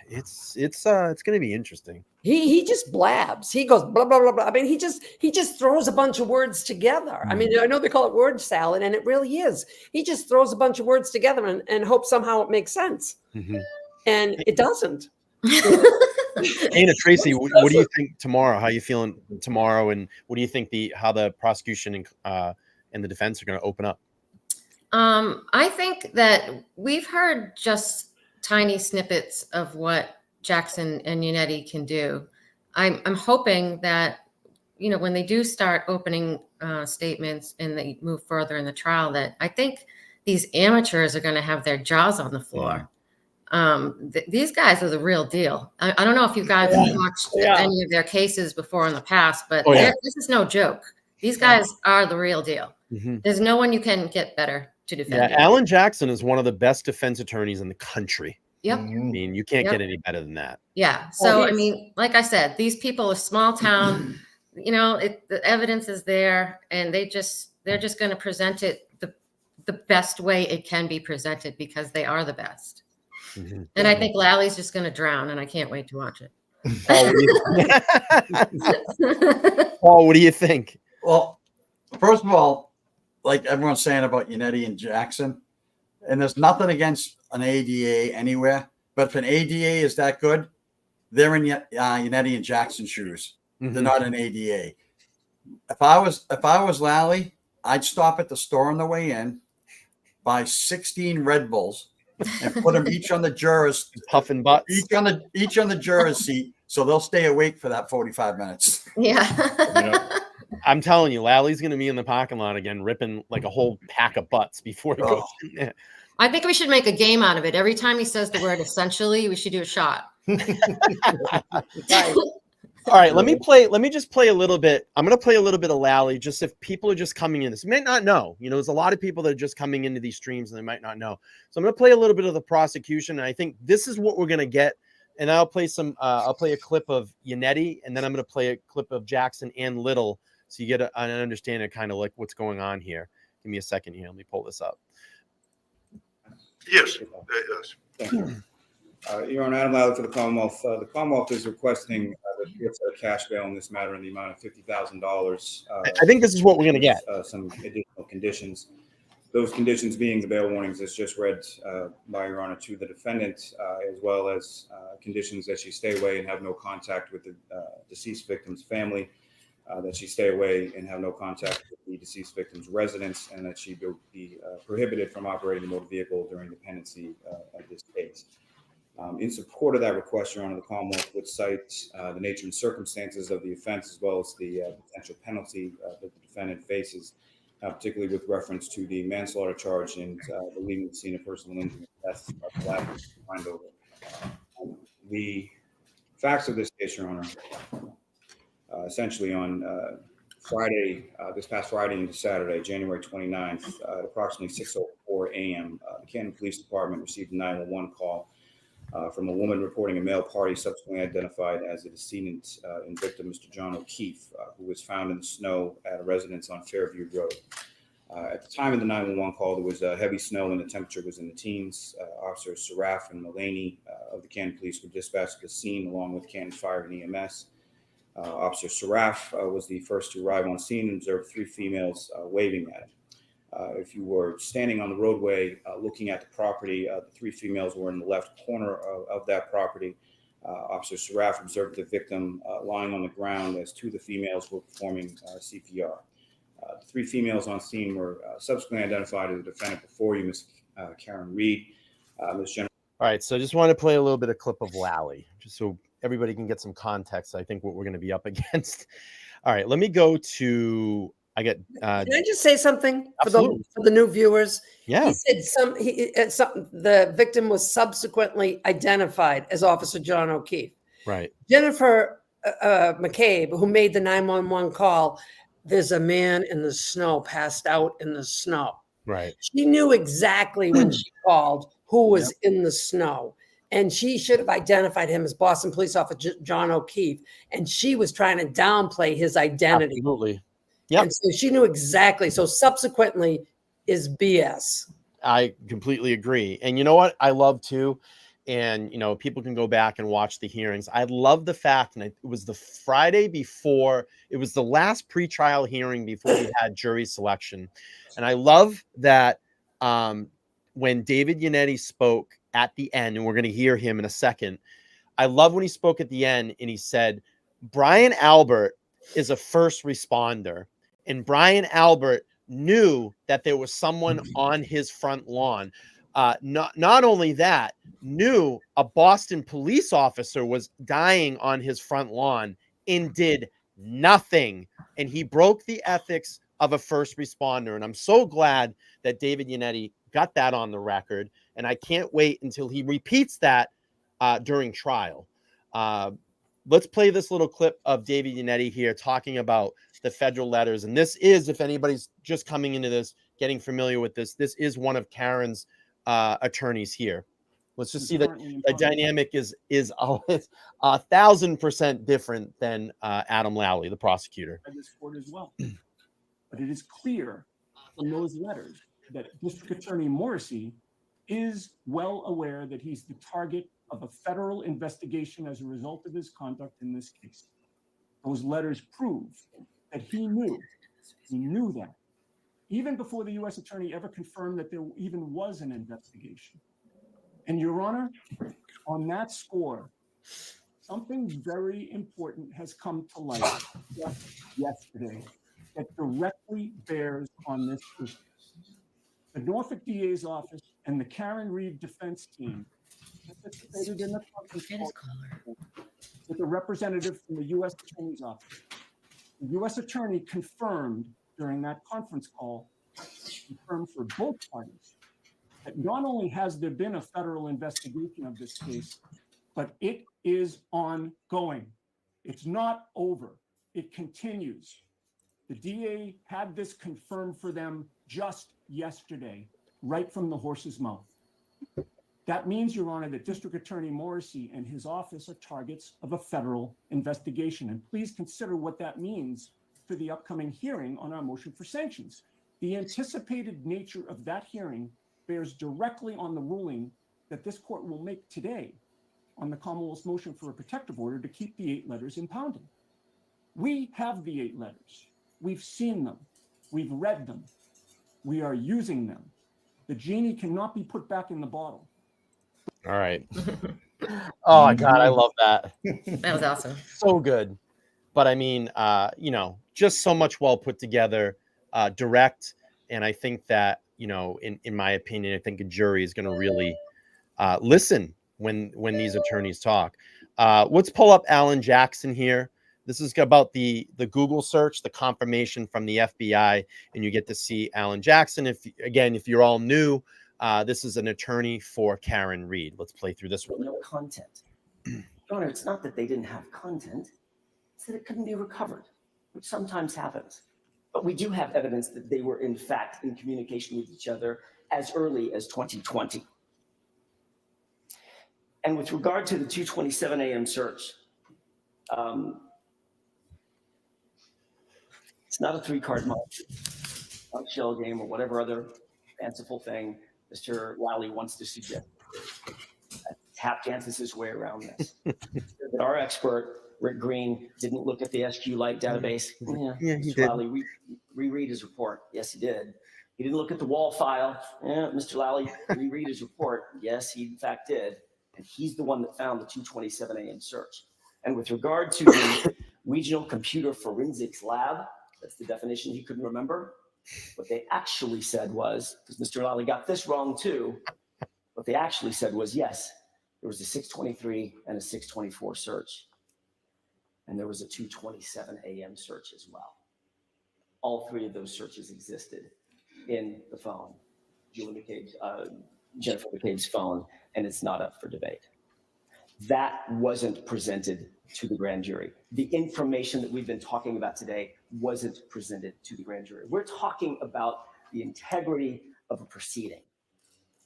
A: it's going to be interesting.
B: He just blabs. He goes blah blah blah blah. I mean, he just throws a bunch of words together. I mean, I know they call it word salad, and it really is. He just throws a bunch of words together and hopes somehow it makes sense.
A: Mm-hmm.
B: And it doesn't.
A: Anna, Tracy, what do you think tomorrow? How are you feeling tomorrow? And what do you think how the prosecution and the defense are going to open up?
E: I think that we've heard just tiny snippets of what Jackson and Yannetti can do. I'm hoping that, when they do start opening statements and they move further in the trial, that I think these amateurs are going to have their jaws on the floor. These guys are the real deal. I don't know if you guys have watched any of their cases before in the past, but this is no joke. These guys are the real deal. Mm-hmm. There's no one you can get better to defend.
A: Yeah, Alan Jackson is one of the best defense attorneys in the country.
E: Yep.
A: I mean, you can't get any better than that.
E: Yeah. So, I mean, like I said, these people are small town, the evidence is there, and they're just going to present it the best way it can be presented because they are the best. Mm-hmm. And I think Lally's just going to drown, and I can't wait to watch it.
A: Paul, what do you think?
D: Well, first of all, like everyone's saying about Yannetti and Jackson, and there's nothing against an ADA anywhere, but if an ADA is that good, they're in Yannetti and Jackson shoes. Mm-hmm. They're not an ADA. If I was Lally, I'd stop at the store on the way in, buy 16 Red Bulls, and put them each on the jurors,
A: puffing butts,
D: each on the jurors seat, so they'll stay awake for that 45 minutes.
E: Yeah.
A: I'm telling you, Lally's going to be in the parking lot again, ripping like a whole pack of butts before he goes in there.
E: I think we should make a game out of it. Every time he says the word essentially, we should do a shot.
A: All right, let me just play a little bit. I'm going to play a little bit of Lally, just if people are just coming in. This may not know, there's a lot of people that are just coming into these streams and they might not know. So I'm going to play a little bit of the prosecution. And I think this is what we're going to get. And I'll play a clip of Yannetti, and then I'm going to play a clip of Jackson and Little. So you get an understanding of kind of like what's going on here. Give me a second here. Let me pull this up.
G: Yes.
H: Your Honor, Adam Lally for the Commonwealth. The Commonwealth is requesting a cash bail in this matter in the amount of $50,000.
A: I think this is what we're going to get.
H: Some additional conditions. Those conditions being the bail warnings as just read by Your Honor to the defendant, as well as conditions that she stay away and have no contact with the deceased victim's family, that she stay away and have no contact with the deceased victim's residence, and that she be prohibited from operating a motor vehicle during the pendency of this case. In support of that request, Your Honor, the Commonwealth would cite the nature and circumstances of the offense, as well as the potential penalty that the defendant faces, particularly with reference to the manslaughter charge and the leaving the scene of personal injury and death of the last find over. The facts of this case, Your Honor, essentially on Friday, this past Friday into Saturday, January 29th, at approximately 6:04 a.m., the Canton Police Department received a 911 call from a woman reporting a male party subsequently identified as the decedent and victim, Mr. John O'Keefe, who was found in the snow at a residence on Fairview Road. At the time of the 911 call, there was heavy snow and the temperature was in the teens. Officers Saraf and Mullaney of the Canton Police were dispatched to the scene along with Canton Fire and EMS. Officer Saraf was the first to arrive on scene and observed 3 females waving at him. If you were standing on the roadway looking at the property, the 3 females were in the left corner of that property. Officer Saraf observed the victim lying on the ground as 2 of the females were performing CPR. The 3 females on scene were subsequently identified as the defendant before you, Ms. Karen Reed, Ms. Jennifer.
A: All right, so I just want to play a little bit of clip of Lally, just so everybody can get some context. I think what we're going to be up against. All right, let me go to. Can
B: I just say something for
A: absolutely.
B: the new viewers?
A: Yeah.
B: He said the victim was subsequently identified as Officer John O'Keefe.
A: Right.
B: Jennifer McCabe, who made the 911 call, there's a man in the snow, passed out in the snow.
A: Right.
B: She knew exactly when she called who was in the snow. And she should have identified him as Boston Police Officer John O'Keefe. And she was trying to downplay his identity.
A: Absolutely. Yep.
B: And so she knew exactly. So subsequently is BS.
A: I completely agree. And you know what I love too? And, you know, people can go back and watch the hearings. I love the fact, and it was the Friday before, it was the last pretrial hearing before we had jury selection. And I love that when David Yannetti spoke at the end, and we're going to hear him in a second, I love when he spoke at the end and he said, Brian Albert is a first responder. And Brian Albert knew that there was someone on his front lawn. Not only that, knew a Boston police officer was dying on his front lawn and did nothing. And he broke the ethics of a first responder. And I'm so glad that David Yannetti got that on the record. And I can't wait until he repeats that during trial. Let's play this little clip of David Yannetti here talking about the federal letters. And this is, if anybody's just coming into this, getting familiar with this, this is one of Karen's attorneys here. Let's just see that the dynamic is always 1,000% different than Adam Lally, the prosecutor.
G: This court as well. But it is clear from those letters that District Attorney Morrissey is well aware that he's the target of a federal investigation as a result of his conduct in this case. Those letters prove that he knew that, even before the U.S. Attorney ever confirmed that there even was an investigation. And Your Honor, on that score, something very important has come to light just yesterday that directly bears on this issue. The Norfolk DA's office and the Karen Reed defense team participated in the conference call with a representative from the U.S. Attorney's office. The U.S. Attorney confirmed during that conference call, confirmed for both parties, that not only has there been a federal investigation of this case, but it is ongoing. It's not over. It continues. The DA had this confirmed for them just yesterday, right from the horse's mouth. That means, Your Honor, that District Attorney Morrissey and his office are targets of a federal investigation. And please consider what that means for the upcoming hearing on our motion for sanctions. The anticipated nature of that hearing bears directly on the ruling that this court will make today on the Commonwealth's motion for a protective order to keep the 8 letters impounded. We have the 8 letters. We've seen them. We've read them. We are using them. The genie cannot be put back in the bottle.
A: All right. Oh my God, I love that.
E: That was awesome.
A: So good. But I mean, you know, just so much well put together, direct. And I think that, you know, in my opinion, I think a jury is going to really listen when these attorneys talk. Let's pull up Alan Jackson here. This is about the Google search, the confirmation from the FBI, and you get to see Alan Jackson. If you're all new, this is an attorney for Karen Reed. Let's play through this one.
I: No content. Your Honor, it's not that they didn't have content, it's that it couldn't be recovered, which sometimes happens. But we do have evidence that they were in fact in communication with each other as early as 2020. And with regard to the 2:27 a.m. search, it's not a three-card match, not a shell game or whatever other fanciful thing Mr. Lally wants to suggest. Tap dances his way around this. Our expert, Rick Green, didn't look at the SQLite database. Yeah,
A: he
I: Mr.
A: did.
I: Lally, reread his report. Yes, he did. He didn't look at the wall file. Yeah, Mr. Lally, reread his report. Yes, he in fact did. And he's the one that found the 2:27 a.m. search. And with regard to the Regional Computer Forensics Lab, that's the definition he couldn't remember. What they actually said was, because Mr. Lally got this wrong too, what they actually said was, yes, there was a 6:23 and a 6:24 search. And there was a 2:27 a.m. search as well. All three of those searches existed in the phone, Jennifer McCabe's phone, and it's not up for debate. That wasn't presented to the grand jury. The information that we've been talking about today wasn't presented to the grand jury. We're talking about the integrity of a proceeding.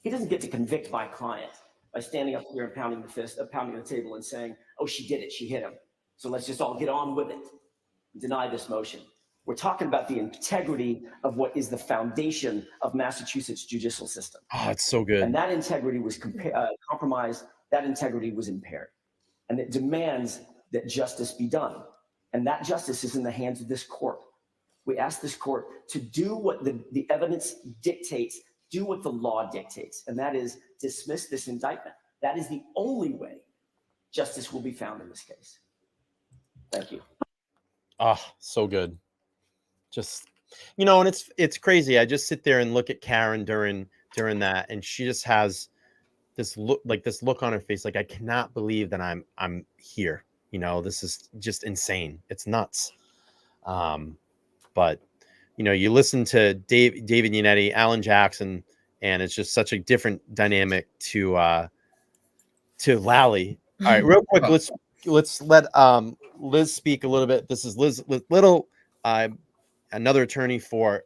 I: He doesn't get to convict my client by standing up here and pounding the table and saying, oh, she did it, she hit him. So let's just all get on with it. Deny this motion. We're talking about the integrity of what is the foundation of Massachusetts judicial system.
A: Oh, it's so good.
I: And that integrity was compromised. That integrity was impaired. And it demands that justice be done. And that justice is in the hands of this court. We ask this court to do what the evidence dictates, do what the law dictates, and that is dismiss this indictment. That is the only way justice will be found in this case. Thank you.
A: Oh, so good. Just, you know, and it's crazy. I just sit there and look at Karen during that, and she just has this look on her face, like, I cannot believe that I'm here. You know, this is just insane. It's nuts. But you know, you listen to David Yannetti, Alan Jackson, and it's just such a different dynamic to Lally. All right, real quick, let's let Liz speak a little bit. This is Liz Little, another attorney for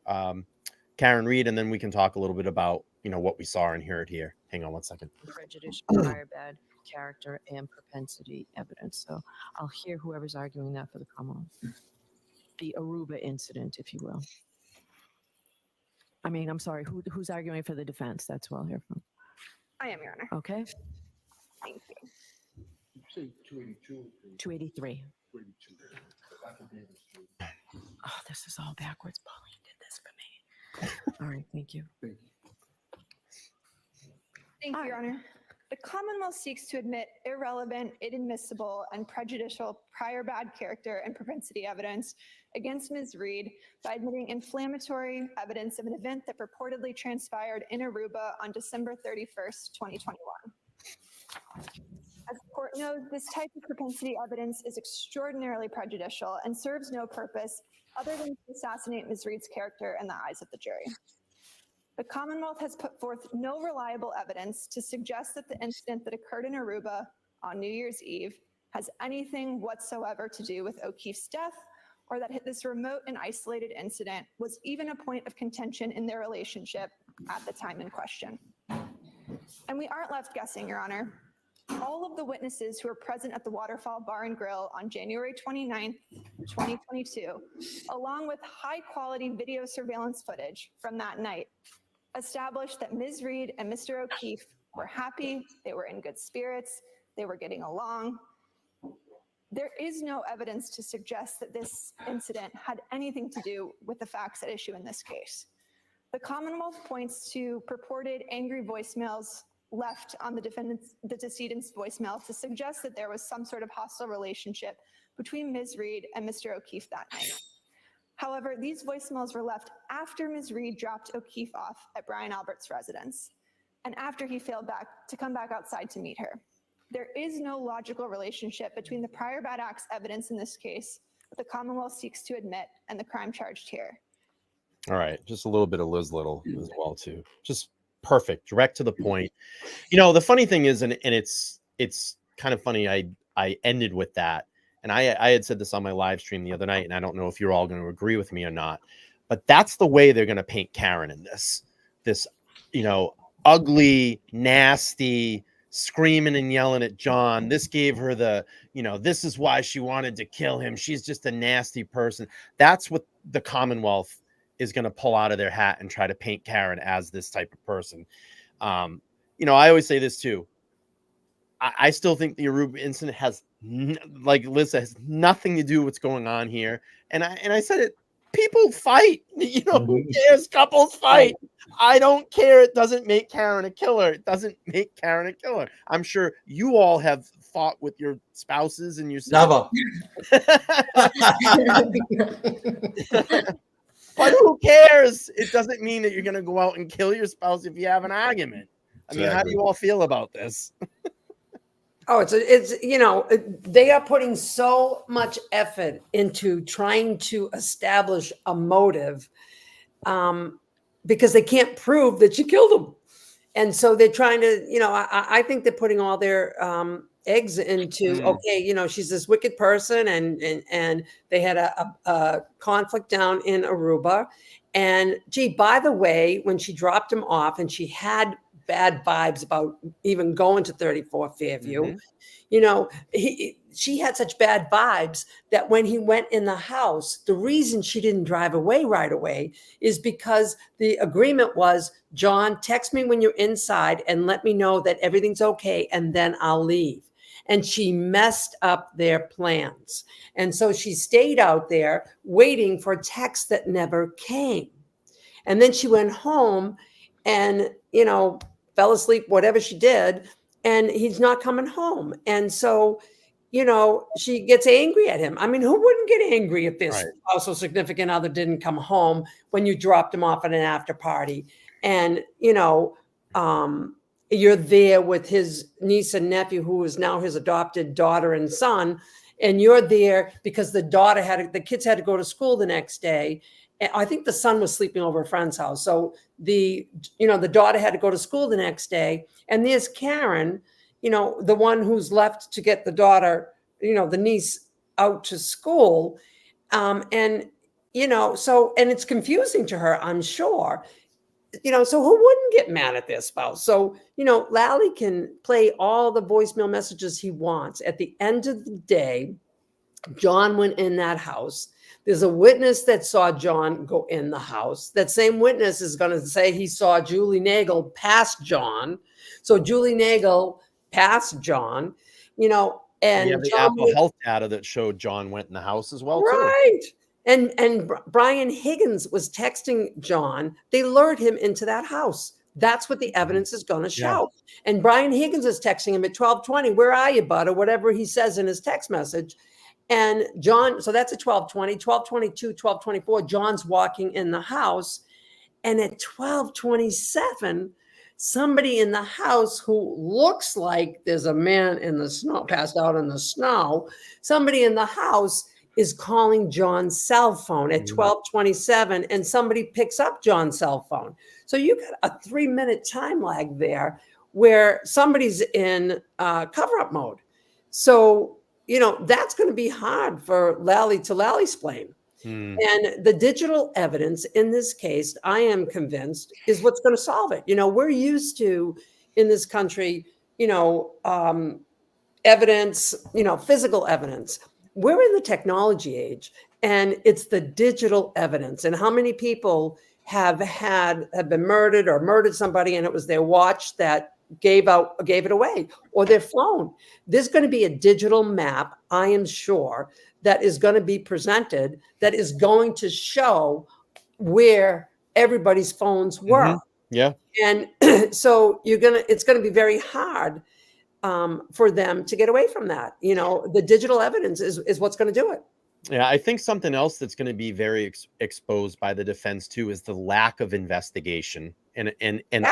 A: Karen Reed, and then we can talk a little bit about, you know, what we saw and heard here. Hang on one second.
J: Prejudicial, prior bad character, and propensity evidence. So I'll hear whoever's arguing that for the Commonwealth. The Aruba incident, if you will. I mean, I'm sorry, who's arguing for the defense? That's what I'll hear from.
K: I am, Your Honor.
J: Okay.
K: Thank you.
L: Say 282.
J: 283. Oh, this is all backwards. Pauline did this for me. All right, thank you.
K: Thank you, Your Honor. The Commonwealth seeks to admit irrelevant, inadmissible, and prejudicial prior bad character and propensity evidence against Ms. Reed by admitting inflammatory evidence of an event that purportedly transpired in Aruba on December 31st, 2021. As the court knows, this type of propensity evidence is extraordinarily prejudicial and serves no purpose other than to assassinate Ms. Reed's character in the eyes of the jury. The Commonwealth has put forth no reliable evidence to suggest that the incident that occurred in Aruba on New Year's Eve has anything whatsoever to do with O'Keefe's death, or that this remote and isolated incident was even a point of contention in their relationship at the time in question. And we aren't left guessing, Your Honor. All of the witnesses who were present at the Waterfall Bar and Grill on January 29th, 2022, along with high-quality video surveillance footage from that night, established that Ms. Reed and Mr. O'Keefe were happy, they were in good spirits, they were getting along. There is no evidence to suggest that this incident had anything to do with the facts at issue in this case. The Commonwealth points to purported angry voicemails left on the decedent's voicemail to suggest that there was some sort of hostile relationship between Ms. Reed and Mr. O'Keefe that night. However, these voicemails were left after Ms. Reed dropped O'Keefe off at Brian Albert's residence and after he failed to come back outside to meet her. There is no logical relationship between the prior bad acts evidence in this case that the Commonwealth seeks to admit and the crime charged here.
A: All right, just a little bit of Liz Little as well too. Just perfect, direct to the point. You know, the funny thing is, and it's kind of funny. I ended with that, and I had said this on my live stream the other night, and I don't know if you're all going to agree with me or not, but that's the way they're going to paint Karen in this, you know, ugly, nasty, screaming and yelling at John. This gave her the, you know, this is why she wanted to kill him. She's just a nasty person. That's what the Commonwealth is going to pull out of their hat and try to paint Karen as this type of person. You know, I always say this too. I still think the Aruba incident has, like Liz said, has nothing to do with what's going on here. And I said it, people fight, you know, who cares? Couples fight. I don't care. It doesn't make Karen a killer. It doesn't make Karen a killer. I'm sure you all have fought with your spouses and your
D: Never.
A: But who cares? It doesn't mean that you're going to go out and kill your spouse if you have an argument. I mean, how do you all feel about this?
B: Oh, it's you know, they are putting so much effort into trying to establish a motive because they can't prove that she killed him. And so they're trying to, you know, I think they're putting all their eggs into, okay, you know, she's this wicked person and they had a conflict down in Aruba. And gee, by the way, when she dropped him off and she had bad vibes about even going to 34 Fairview, you know, she had such bad vibes that when he went in the house, the reason she didn't drive away right away is because the agreement was, John, text me when you're inside and let me know that everything's okay, and then I'll leave. And she messed up their plans. And so she stayed out there waiting for a text that never came. And then she went home and, you know, fell asleep, whatever she did, and he's not coming home. And so, you know, she gets angry at him. I mean, who wouldn't get angry if this spousal significant other didn't come home when you dropped him off at an after party? And, you know, you're there with his niece and nephew, who is now his adopted daughter and son. And you're there because the kids had to go to school the next day. And I think the son was sleeping over a friend's house. So the daughter had to go to school the next day. And there's Karen, you know, the one who's left to get the daughter, you know, the niece out to school. And, you know, so, and it's confusing to her, I'm sure. You know, so who wouldn't get mad at their spouse? So, you know, Lally can play all the voicemail messages he wants. At the end of the day, John went in that house. There's a witness that saw John go in the house. That same witness is going to say he saw Julie Nagel pass John. So Julie Nagel passed John, you know, and
A: you have the
B: John
A: Apple Health data that showed John went in the house as well,
B: right. Too. And Brian Higgins was texting John. They lured him into that house. That's what the evidence is going to show. Yeah. And Brian Higgins is texting him at 12:20. Where are you, bud? Or whatever he says in his text message. And John, so that's at 12:20, 12:22, 12:24. John's walking in the house. And at 12:27, somebody in the house who looks like there's a man in the snow, passed out in the snow, somebody in the house is calling John's cell phone at 12:27, and somebody picks up John's cell phone. So you got a 3-minute time lag there where somebody's in cover-up mode. So, you know, that's going to be hard for Lally to explain. And the digital evidence in this case, I am convinced, is what's going to solve it. You know, we're used to, in this country, you know, evidence, you know, physical evidence. We're in the technology age, and it's the digital evidence. And how many people have been murdered or murdered somebody, and it was their watch that gave it away, or their phone. There's going to be a digital map, I am sure, that is going to be presented that is going to show where everybody's phones were.
A: Yeah.
B: And so it's going to be very hard for them to get away from that. You know, the digital evidence is what's going to do it.
A: Yeah, I think something else that's going to be very exposed by the defense too is the lack of investigation and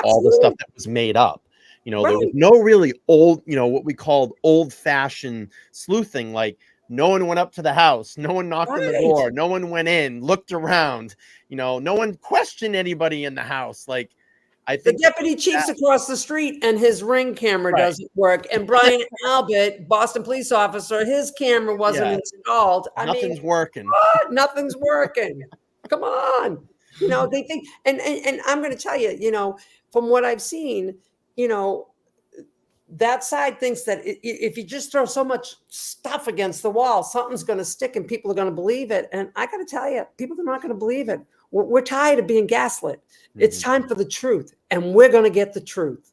A: all the stuff that was made up. You know, there was no really old, you know, what we called old-fashioned sleuthing. Like, no one went up to the house, no one knocked on the door, no one went in, looked around. You know, no one questioned anybody in the house. Like, I think
B: the deputy chief's across the street and his Ring camera doesn't work. And Brian Albert, Boston police officer, his camera wasn't installed.
A: Nothing's working.
B: What? Nothing's working. Come on. You know, they think, and I'm going to tell you, you know, from what I've seen, you know, that side thinks that if you just throw so much stuff against the wall, something's going to stick and people are going to believe it. And I got to tell you, people are not going to believe it. We're tired of being gaslit. It's time for the truth, and we're going to get the truth.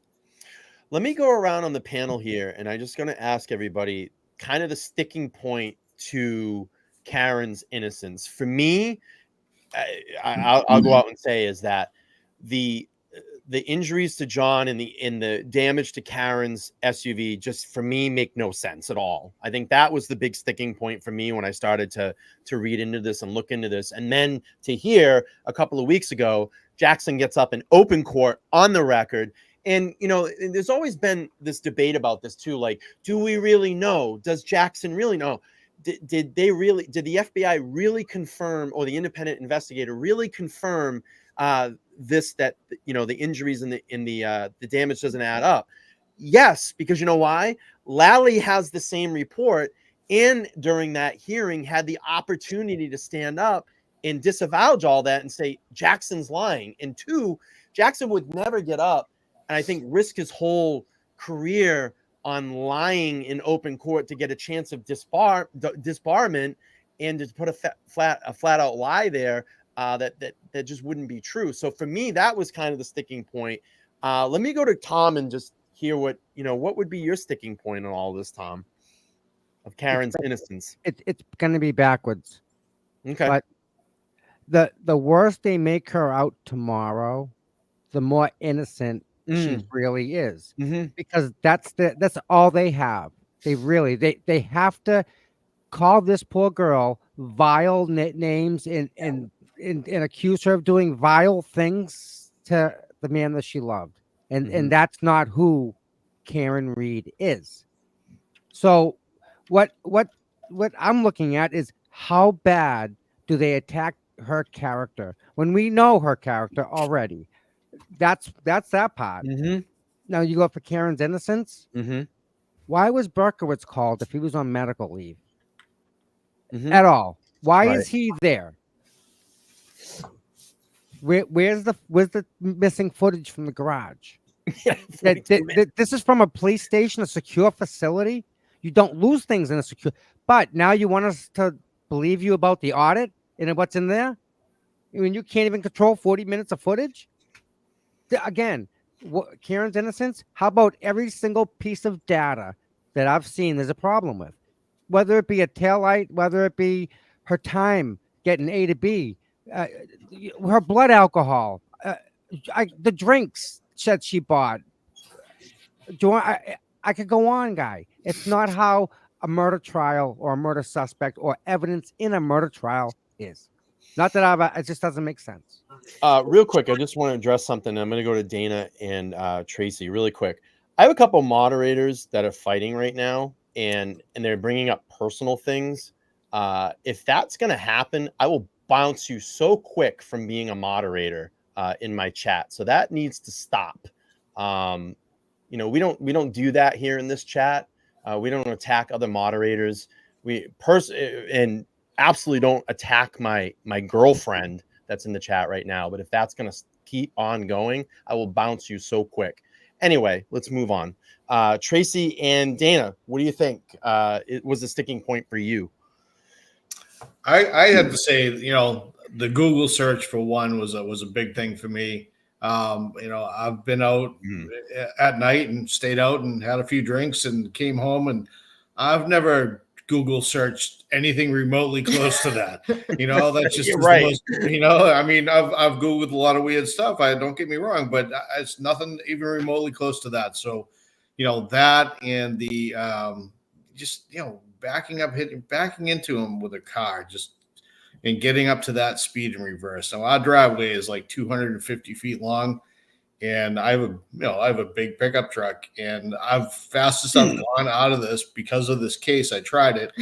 A: Let me go around on the panel here, and I'm just going to ask everybody kind of the sticking point to Karen's innocence. For me, I'll go out and say is that the injuries to John and the damage to Karen's SUV just for me make no sense at all. I think that was the big sticking point for me when I started to read into this and look into this. And then to hear a couple of weeks ago, Jackson gets up in open court on the record. And, you know, there's always been this debate about this too. Like, do we really know? Does Jackson really know? Did the FBI really confirm, or the independent investigator really confirm that, you know, the injuries and the damage doesn't add up? Yes, because you know why? Lally has the same report, and during that hearing had the opportunity to stand up and disavow all that and say Jackson's lying. And two, Jackson would never get up and I think risk his whole career on lying in open court to get a chance of disbarment and to put a flat out lie there. That just wouldn't be true. So for me, that was kind of the sticking point. Let me go to Tom and just hear what would be your sticking point on all this, Tom, of Karen's innocence.
F: It's going to be backwards.
A: Okay.
F: But the worse they make her out tomorrow, the more innocent she really is, because that's all they have. They have to call this poor girl vile names and accuse her of doing vile things to the man that she loved. And that's not who Karen Reed is. So what I'm looking at is how bad do they attack her character when we know her character already? That's that part. Now you go for Karen's innocence. Why was Berkowitz called if he was on medical leave at all? Why is he there? Where's the missing footage from the garage? This is from a police station, a secure facility. You don't lose things in a secure. But now you want us to believe you about the audit and what's in there? I mean, you can't even control 40 minutes of footage. Again, Karen's innocence. How about every single piece of data that I've seen there's a problem with? Whether it be a taillight, whether it be her time getting A to B, her blood alcohol, the drinks that she bought. I could go on, guy. It's not how a murder trial or a murder suspect or evidence in a murder trial is. Not that it just doesn't make sense.
A: Real quick, I just want to address something. I'm going to go to Dana and Tracy really quick. I have a couple moderators that are fighting right now, and they're bringing up personal things. If that's going to happen, I will bounce you so quick from being a moderator in my chat. So that needs to stop. We don't do that here in this chat. We don't attack other moderators. And absolutely don't attack my girlfriend that's in the chat right now. But if that's going to keep on going, I will bounce you so quick. Anyway, let's move on. Tracy and Dana, what do you think? It was a sticking point for you?
C: I had to say, the Google search for one was a big thing for me. I've been out at night and stayed out and had a few drinks and came home, and I've never Google searched anything remotely close to that. That's just
A: You're
C: is
A: right.
C: the most, I mean, I've Googled a lot of weird stuff. Don't get me wrong, but it's nothing even remotely close to that. So, that and the backing into him with a car, and getting up to that speed in reverse. Now our driveway is like 250 feet long, and I have a big pickup truck, and fastest I've gone out of this because of this case. I tried it.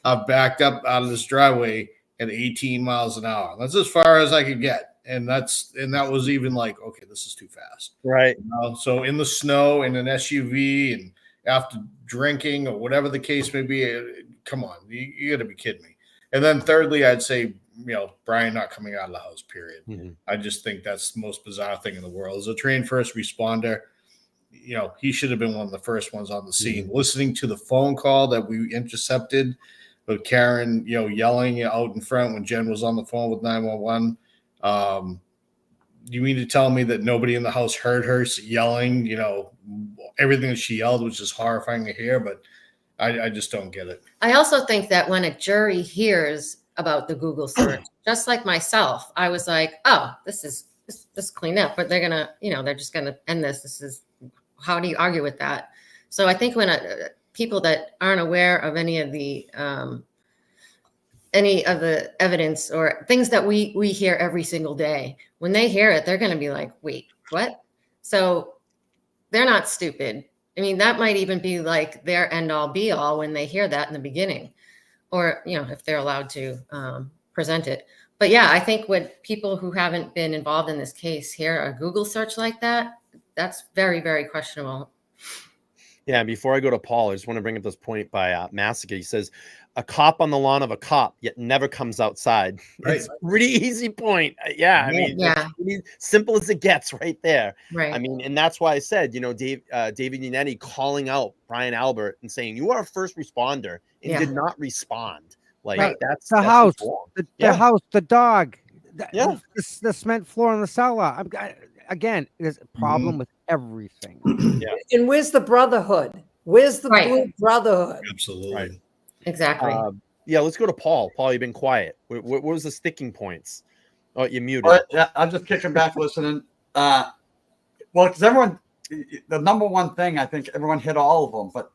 C: I've backed up out of this driveway at 18 miles an hour. That's as far as I could get. And that was even like, okay, this is too fast.
A: Right.
C: So in the snow in an SUV and after drinking or whatever the case may be, come on, you got to be kidding me. And then thirdly, I'd say, Brian not coming out of the house, period.
A: Mm-hmm.
C: I just think that's the most bizarre thing in the world. As a trained first responder, he should have been one of the first ones on the scene. Mm-hmm. Listening to the phone call that we intercepted with Karen, yelling out in front when Jen was on the phone with 911. You mean to tell me that nobody in the house heard her yelling? Everything that she yelled was just horrifying to hear, but I just don't get it.
E: I also think that when a jury hears about the Google search, just like myself, I was like, oh, this is clean up, but they're going to, they're just going to end this. This is, how do you argue with that? So I think when people that aren't aware of any of the evidence or things that we hear every single day, when they hear it, they're going to be like, wait, what? So they're not stupid. I mean, that might even be like their end all be all when they hear that in the beginning, or, if they're allowed to present it. But yeah, I think when people who haven't been involved in this case hear a Google search like that, that's very, very questionable.
A: Yeah, before I go to Paul, I just want to bring up this point by Massacre. He says, a cop on the lawn of a cop, yet never comes outside.
C: Right.
A: It's a pretty easy point. Yeah, I mean,
E: yeah.
A: It's simple as it gets right there.
E: Right.
A: I mean, and that's why I said, David Yannetti calling out Brian Albert and saying, you are a first responder and did not respond. Like,
F: right.
A: that's
F: the house, the house, the dog, the cement floor in the cellar. Again, there's a problem with everything.
B: And where's the brotherhood? Where's the blue brotherhood?
C: Absolutely.
A: Right.
E: Exactly.
A: Let's go to Paul. Paul, you've been quiet. What was the sticking points? Oh, you're muted.
D: Yeah, I'm just kicking back listening. Well, because everyone, the number one thing, I think everyone hit all of them, but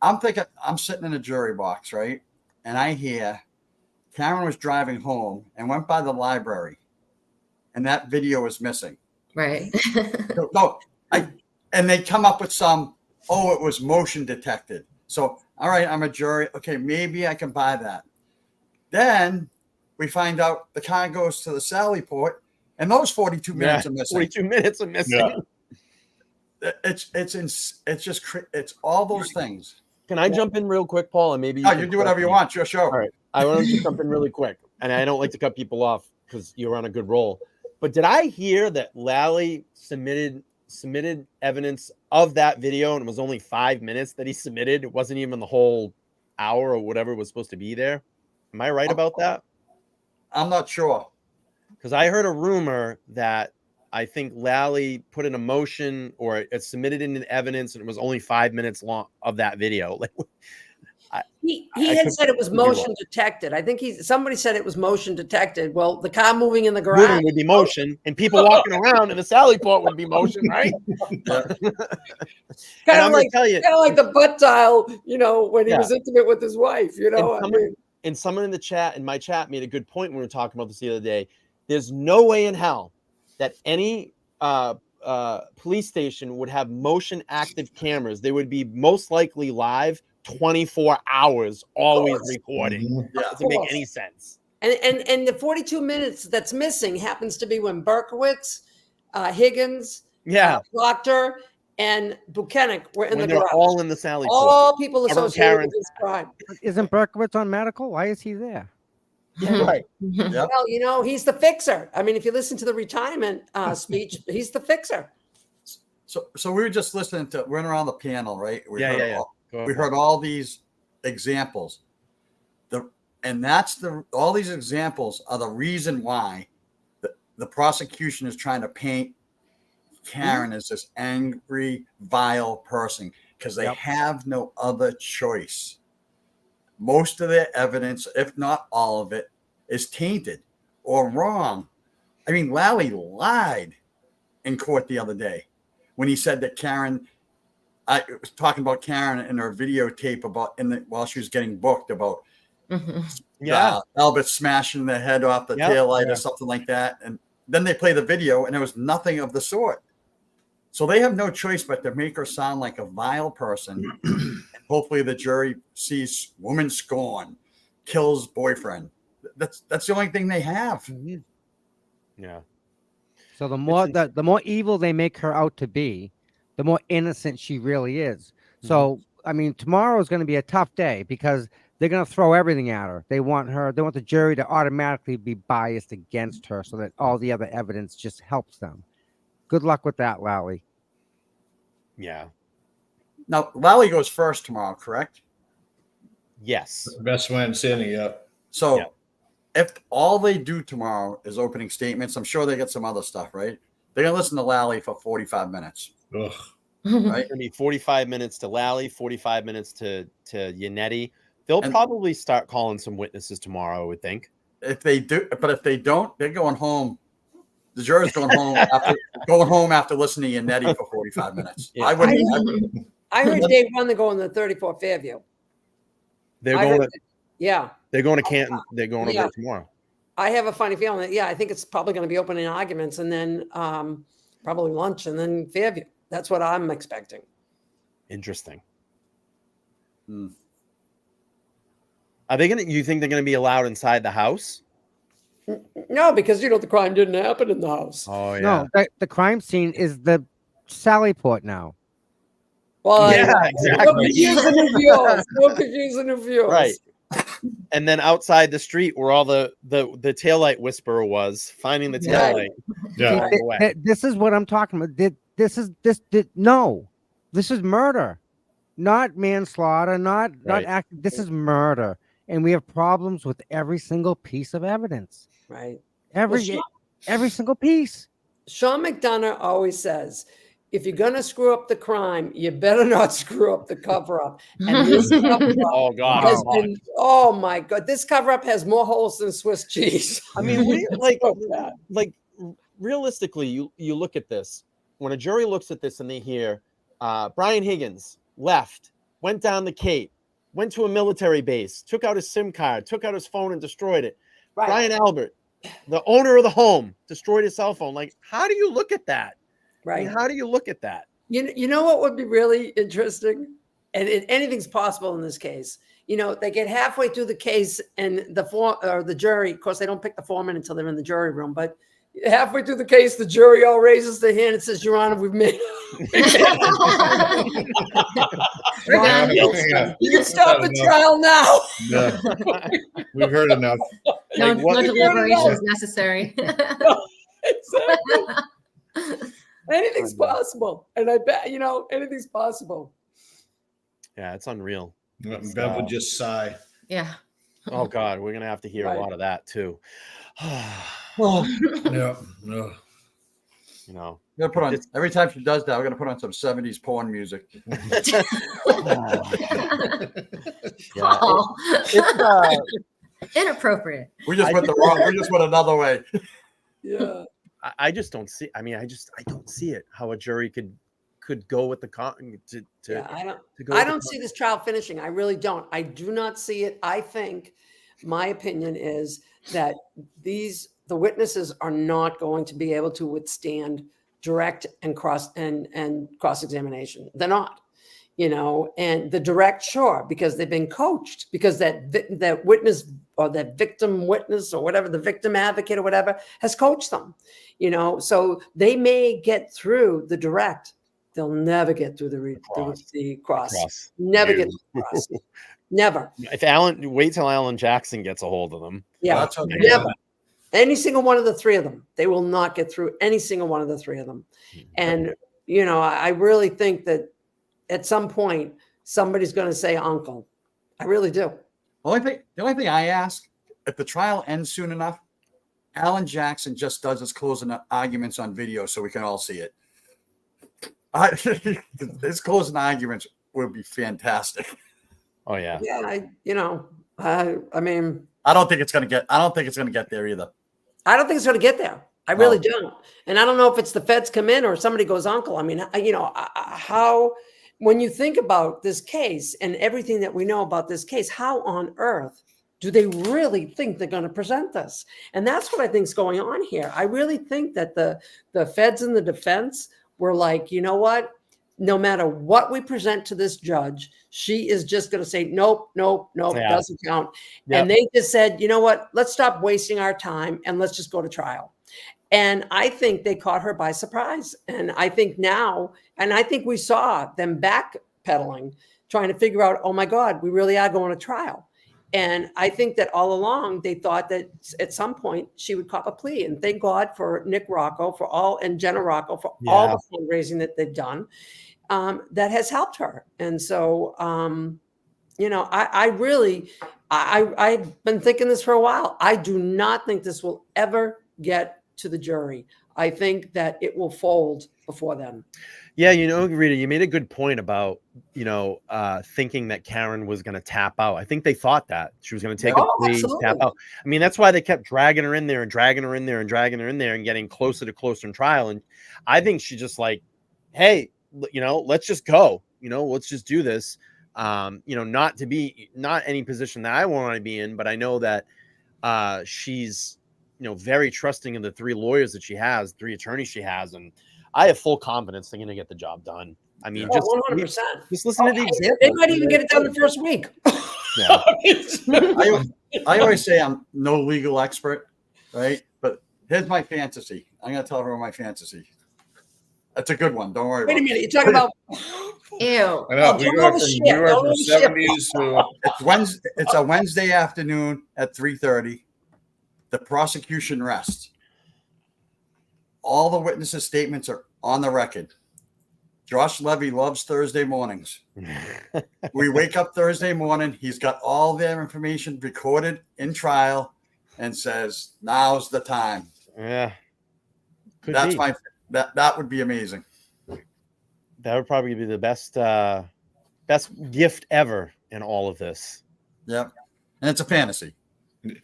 D: I'm thinking, I'm sitting in a jury box, right? And I hear Karen was driving home and went by the library, and that video was missing.
E: Right.
D: And they come up with it was motion detected. So, all right, I'm a jury. Okay, maybe I can buy that. Then we find out the car goes to the Sally Port, and those 42 minutes are missing.
A: 42 minutes are missing.
D: Yeah. It's all those things.
A: Can I jump in real quick, Paul? And maybe
D: you do whatever you want. Your show.
A: All right. I want to jump in really quick. And I don't like to cut people off because you're on a good roll. But did I hear that Lally submitted evidence of that video, and it was only 5 minutes that he submitted? It wasn't even the whole hour or whatever was supposed to be there. Am I right about that?
D: I'm not sure.
A: Because I heard a rumor that I think Lally put in a motion or it submitted in evidence, and it was only 5 minutes long of that video. Like,
B: he had said it was motion detected. I think somebody said it was motion detected. Well, the car moving in the garage
A: moving would be motion, and people walking around in the Sally Port would be motion, right?
B: Kind of like the butt dial, when he was intimate with his wife.
A: And someone in the chat, in my chat, made a good point when we were talking about this the other day. There's no way in hell that any police station would have motion active cameras. They would be most likely live 24 hours, always recording. Doesn't make any sense.
B: And the 42 minutes that's missing happens to be when Berkowitz, Higgins, Proctor, and Buchanan were in the garage.
A: All in the Sally Port.
B: All people associated with this crime.
F: Isn't Berkowitz on medical? Why is he there?
A: Right.
B: Yep. Well, he's the fixer. I mean, if you listen to the retirement speech, he's the fixer.
D: So we were just listening to, we're around the panel, right? We heard all these examples. All these examples are the reason why the prosecution is trying to paint Karen as this angry, vile person, because they have no other choice. most of their evidence, if not all of it, is tainted or wrong. I mean, Lally lied in court the other day when he said that Karen, I was talking about Karen in her videotape about while she was getting booked about Albert smashing the head off the taillight or something like that. And then they play the video and there was nothing of the sort. So they have no choice but to make her sound like a vile person. And hopefully the jury sees woman scorn, kills boyfriend. That's the only thing they have.
A: Yeah.
F: So the more evil they make her out to be, the more innocent she really is. So I mean, tomorrow is going to be a tough day because they're going to throw everything at her. They want the jury to automatically be biased against her so that all the other evidence just helps them. Good luck with that, Lally.
A: Yeah.
D: Now, Lally goes first tomorrow, correct?
A: Yes.
C: Best man standing, yeah.
D: So if all they do tomorrow is opening statements, I'm sure they get some other stuff, right? They're going to listen to Lally for 45 minutes.
C: Ugh.
D: Right?
A: It's going to be 45 minutes to Lally, 45 minutes to Yannetti. They'll probably start calling some witnesses tomorrow, I would think.
D: If they do, but if they don't, they're going home. The jury's going home after listening to Yannetti for 45 minutes.
A: Yeah.
B: I heard Dave Run they're going to 34 Fairview.
A: They're going to Canton. They're going over there tomorrow.
B: I have a funny feeling that, I think it's probably going to be opening arguments and then probably lunch and then Fairview. That's what I'm expecting.
A: Interesting. Are they going to, you think they're going to be allowed inside the house?
B: No, because, the crime didn't happen in the house.
A: Oh, yeah.
F: No, the crime scene is the Sallyport now.
B: Well,
A: exactly.
B: No confusing of yours.
A: Right. And then outside the street where all the taillight whisperer was, finding the taillight.
F: Yeah. This is what I'm talking about. This is murder, not manslaughter, not act. This is murder. And we have problems with every single piece of evidence.
B: Right.
F: Every single piece.
B: Sean McDonough always says, if you're going to screw up the crime, you better not screw up the cover-up. And this cover-up oh my God, this cover-up has more holes than Swiss cheese.
A: I mean, like realistically, you look at this. When a jury looks at this and they hear Brian Higgins left, went down the Cape, went to a military base, took out his SIM card, took out his phone and destroyed it. Right. Brian Albert, the owner of the home, destroyed his cell phone. Like, how do you look at that?
B: Right.
A: I mean, how do you look at that?
B: You know what would be really interesting? And anything's possible in this case. They get halfway through the case and the jury, of course, they don't pick the foreman until they're in the jury room, but halfway through the case, the jury all raises their hand and says, Your Honor, we've made You can stop the trial now.
C: Yeah. We've heard enough.
E: No deliberations necessary.
B: Exactly. Anything's possible. And I bet, anything's possible.
A: Yeah, it's unreal.
C: Bev would just sigh.
E: Yeah.
A: Oh God, we're gonna have to hear a lot of that too.
C: Yeah.
A: No.
D: We're gonna put on every time she does that, we're gonna put on some 70s porn music.
E: Inappropriate.
D: We just went another way.
B: Yeah.
A: I just don't see. I mean, I don't see it. How a jury could go with the
B: I don't see this trial finishing. I really don't. I do not see it. I think my opinion is that the witnesses are not going to be able to withstand direct and cross examination. They're not. And the direct, sure, because they've been coached, because that witness or that victim witness or whatever, the victim advocate or whatever has coached them, so they may get through the direct. They'll never get through the cross. Never get through the cross. Never.
A: Wait till Alan Jackson gets a hold of them.
B: Yeah. Never. Any single one of the three of them. They will not get through any single one of the three of them. And, I really think that at some point, somebody's going to say uncle. I really do.
D: The only thing I ask, if the trial ends soon enough, Alan Jackson just does his closing arguments on video so we can all see it. His closing arguments would be fantastic.
A: Oh yeah.
B: Yeah, I mean,
D: I don't think it's going to get there either.
B: I don't think it's going to get there. I really don't. And I don't know if it's the feds come in or somebody goes uncle. I mean, how, when you think about this case and everything that we know about this case, how on earth do they really think they're going to present this? And that's what I think is going on here. I really think that the feds and the defense were like, you know what? No matter what we present to this judge, she is just going to say, nope, doesn't count. Yep. And they just said, you know what? Let's stop wasting our time and let's just go to trial. And I think they caught her by surprise. And I think now, and I think we saw them backpedaling, trying to figure out, oh my God, we really are going to trial. And I think that all along they thought that at some point she would cop a plea. And thank God for Nick Rocco and Jenna Rocco for all the fundraising that they've done that has helped her. And so, I've been thinking this for a while. I do not think this will ever get to the jury. I think that it will fold before then.
A: Yeah, Rita, you made a good point about, thinking that Karen was going to tap out. I think they thought that she was going to take a plea, tap out. I mean, that's why they kept dragging her in there and dragging her in there and dragging her in there and getting closer to closer in trial. And I think she just like, hey, let's just go, let's just do this. Not any position that I want to be in, but I know that she's, very trusting of the 3 lawyers that she has, 3 attorneys she has. And I have full confidence they're going to get the job done. I mean,
B: 100%.
A: Just listen to the example.
B: They might even get it done the first week.
A: Yeah.
D: I always say I'm no legal expert, right? But here's my fantasy. I'm going to tell everyone my fantasy. That's a good one. Don't worry.
B: Wait a minute. You're talking about.
E: Ew.
C: I know. We went from 70s to.
D: It's a Wednesday afternoon at 3:30. The prosecution rests. All the witnesses' statements are on the record. Josh Levy loves Thursday mornings. We wake up Thursday morning. He's got all their information recorded in trial and says, now's the time.
A: Yeah.
D: That would be amazing.
A: That would probably be the best gift ever in all of this.
D: Yep. And it's a fantasy.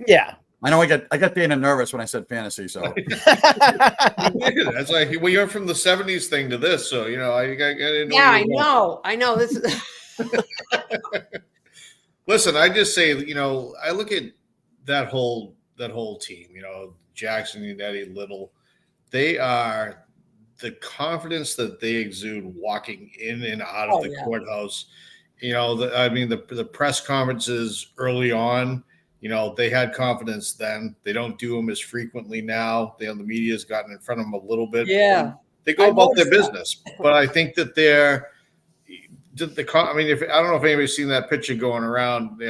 A: Yeah.
D: I know I got Dana nervous when I said fantasy. So
C: that's like we went from the 70s thing to this. So, I didn't know.
B: Yeah, I know. This is
C: Listen, I just say, I look at that whole team, Jackson, Unetti, Little, they are the confidence that they exude walking in and out of the courthouse. The press conferences early on, they had confidence then. They don't do them as frequently now. The media's gotten in front of them a little bit.
B: Yeah.
C: They go about their business. But I think that I don't know if anybody's seen that picture going around,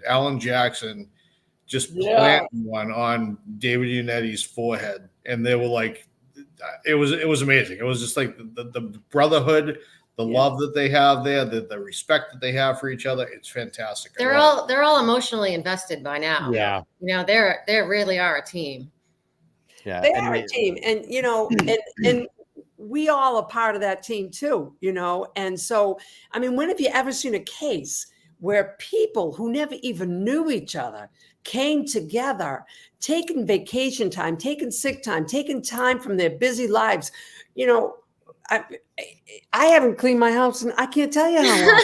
C: Alan Jackson just planting one on David Unetti's forehead. And they were like, it was amazing. It was just like the brotherhood, the love that they have there, the respect that they have for each other. It's fantastic.
E: They're all emotionally invested by now.
A: Yeah.
E: They really are a team.
A: Yeah.
B: They are a team. And, and we all are part of that team too, And so, when have you ever seen a case where people who never even knew each other came together, taking vacation time, taking sick time, taking time from their busy lives? I haven't cleaned my house and I can't tell you how long.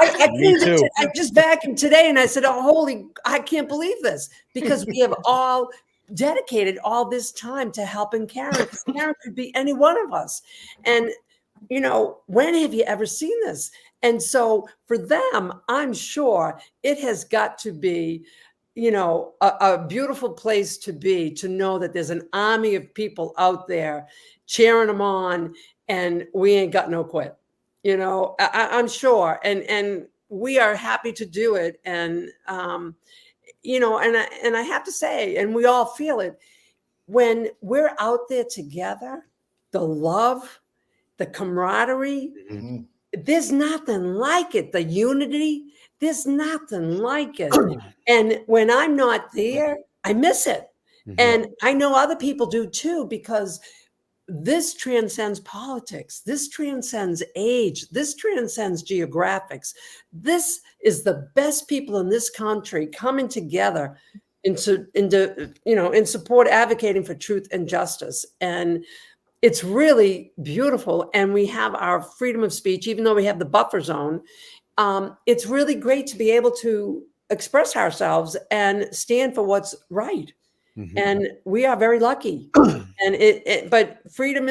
B: I cleaned it. I just vacuumed today and I said, I can't believe this, because we have all dedicated all this time to helping Karen. Karen could be any one of us. And, when have you ever seen this? And so for them, I'm sure it has got to be, a beautiful place to be, to know that there's an army of people out there cheering them on, and we ain't got no quit. I'm sure, and we are happy to do it. And and I have to say, and we all feel it when we're out there together. The love, the camaraderie. Mm-hmm. There's nothing like it. The unity. There's nothing like it. And when I'm not there, I miss it. Mm-hmm. And I know other people do too, because this transcends politics. This transcends age. This transcends geographics. This is the best people in this country coming together in support, advocating for truth and justice. And it's really beautiful. And we have our freedom of speech, even though we have the buffer zone. It's really great to be able to express ourselves and stand for what's right. And we are very lucky. And but freedom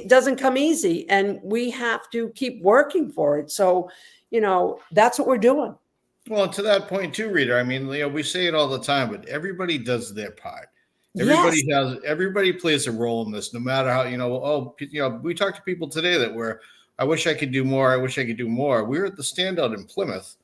B: doesn't come easy, and we have to keep working for it. So, that's what we're doing.
C: Well, to that point too, Rita, I mean, we say it all the time, but everybody does their part. Everybody plays a role in this, no matter how, we talked to people today that I wish I could do more. I wish I could do more. We were at the standout in Plymouth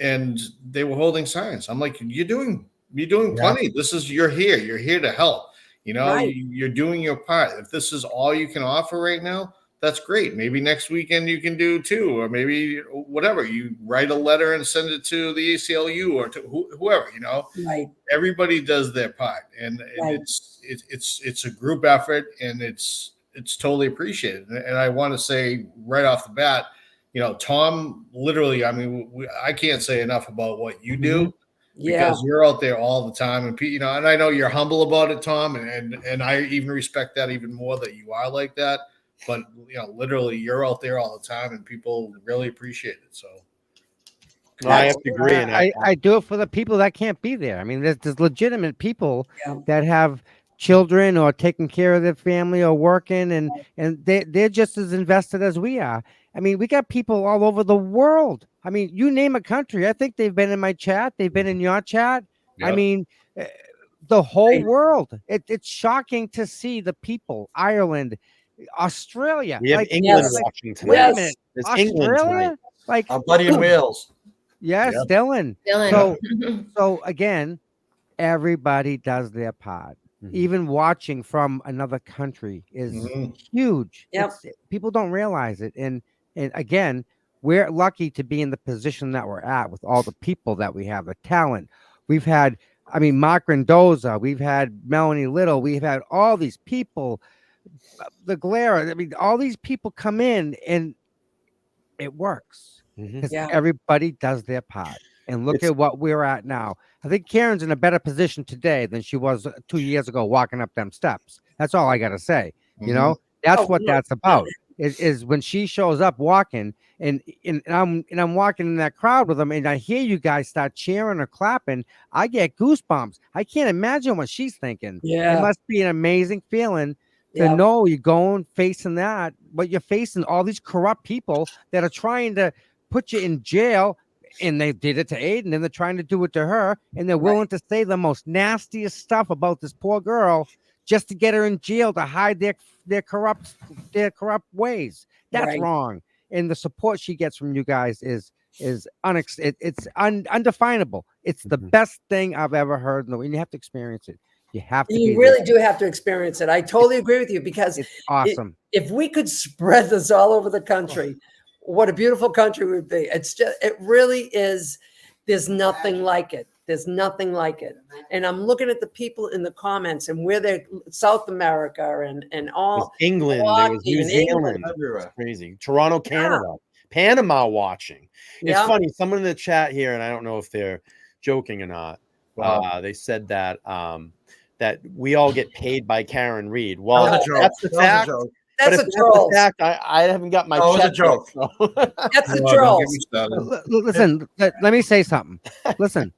C: and they were holding signs. I'm like, you're doing plenty. You're here to help. You're doing your part. If this is all you can offer right now, that's great. Maybe next weekend you can do 2, or maybe whatever. You write a letter and send it to the ACLU or to whoever.
B: Right.
C: Everybody does their part, and it's a group effort, and it's totally appreciated. And I want to say right off the bat, Tom, literally, I mean, I can't say enough about what you do. Because you're out there all the time, and and I know you're humble about it, Tom, and I even respect that even more that you are like that. But literally, you're out there all the time, and people really appreciate it. So,
A: I have to agree, and
F: I do it for the people that can't be there. I mean, there's legitimate people that have children or taking care of their family or working, and they're just as invested as we are. I mean, we got people all over the world. I mean, you name a country. I think they've been in my chat. They've been in your chat. Yep. I mean, the whole world. It's shocking to see the people. Ireland, Australia.
A: We have England watching tonight.
F: Wait a minute.
A: There's
F: Australia?
A: England tonight.
F: Like
D: our buddy in Wales.
F: Yes,
D: Yep.
F: Dylan. So again, everybody does their part. Even watching from another country is huge.
B: Yep.
F: People don't realize it. And again, we're lucky to be in the position that we're at with all the people that we have, the talent. We've had, Mark Rendoza, we've had Melanie Little, we've had all these people, the Glare. All these people come in and it works because everybody does their part. And look at what we're at now. I think Karen's in a better position today than she was 2 years ago walking up them steps. That's all I got to say. That's what that's about. Is when she shows up walking and I'm walking in that crowd with them and I hear you guys start cheering or clapping, I get goosebumps. I can't imagine what she's thinking. It must be an amazing feeling to know you're going facing that, but you're facing all these corrupt people that are trying to put you in jail. And they did it to Aiden, and they're trying to do it to her, and they're willing to say the most nastiest stuff about this poor girl just to get her in jail to hide their corrupt ways. That's wrong. And the support she gets from you guys is undefinable. It's the best thing I've ever heard, and you have to experience it. You have to.
B: You really do have to experience it. I totally agree with you because
F: it's awesome.
B: If we could spread this all over the country. What a beautiful country would be. It really is. There's nothing like it. There's nothing like it. And I'm looking at the people in the comments and where they're South America and all
A: England, there was New Zealand. It's crazy. Toronto, Canada, Panama watching. It's funny. Someone in the chat here, and I don't know if they're joking or not. They said that that we all get paid by Karen Reed. Well, that's the fact.
B: That's a troll.
A: I haven't got my check.
D: That's a joke.
B: That's a troll.
F: Listen, let me say something. Listen,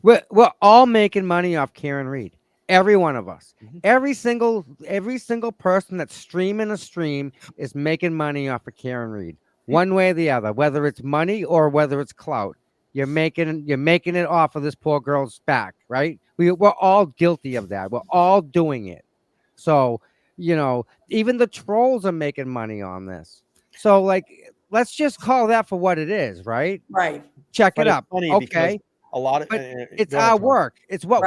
F: we're all making money off Karen Reed. Every one of us. Every single person that's streaming a stream is making money off of Karen Reed. One way or the other, whether it's money or whether it's clout. You're making it off of this poor girl's back, right? We're all guilty of that. We're all doing it. So even the trolls are making money on this. So, let's just call that for what it is, right?
B: Right.
F: Check it up. Okay.
A: A lot of
F: it's our work. It's what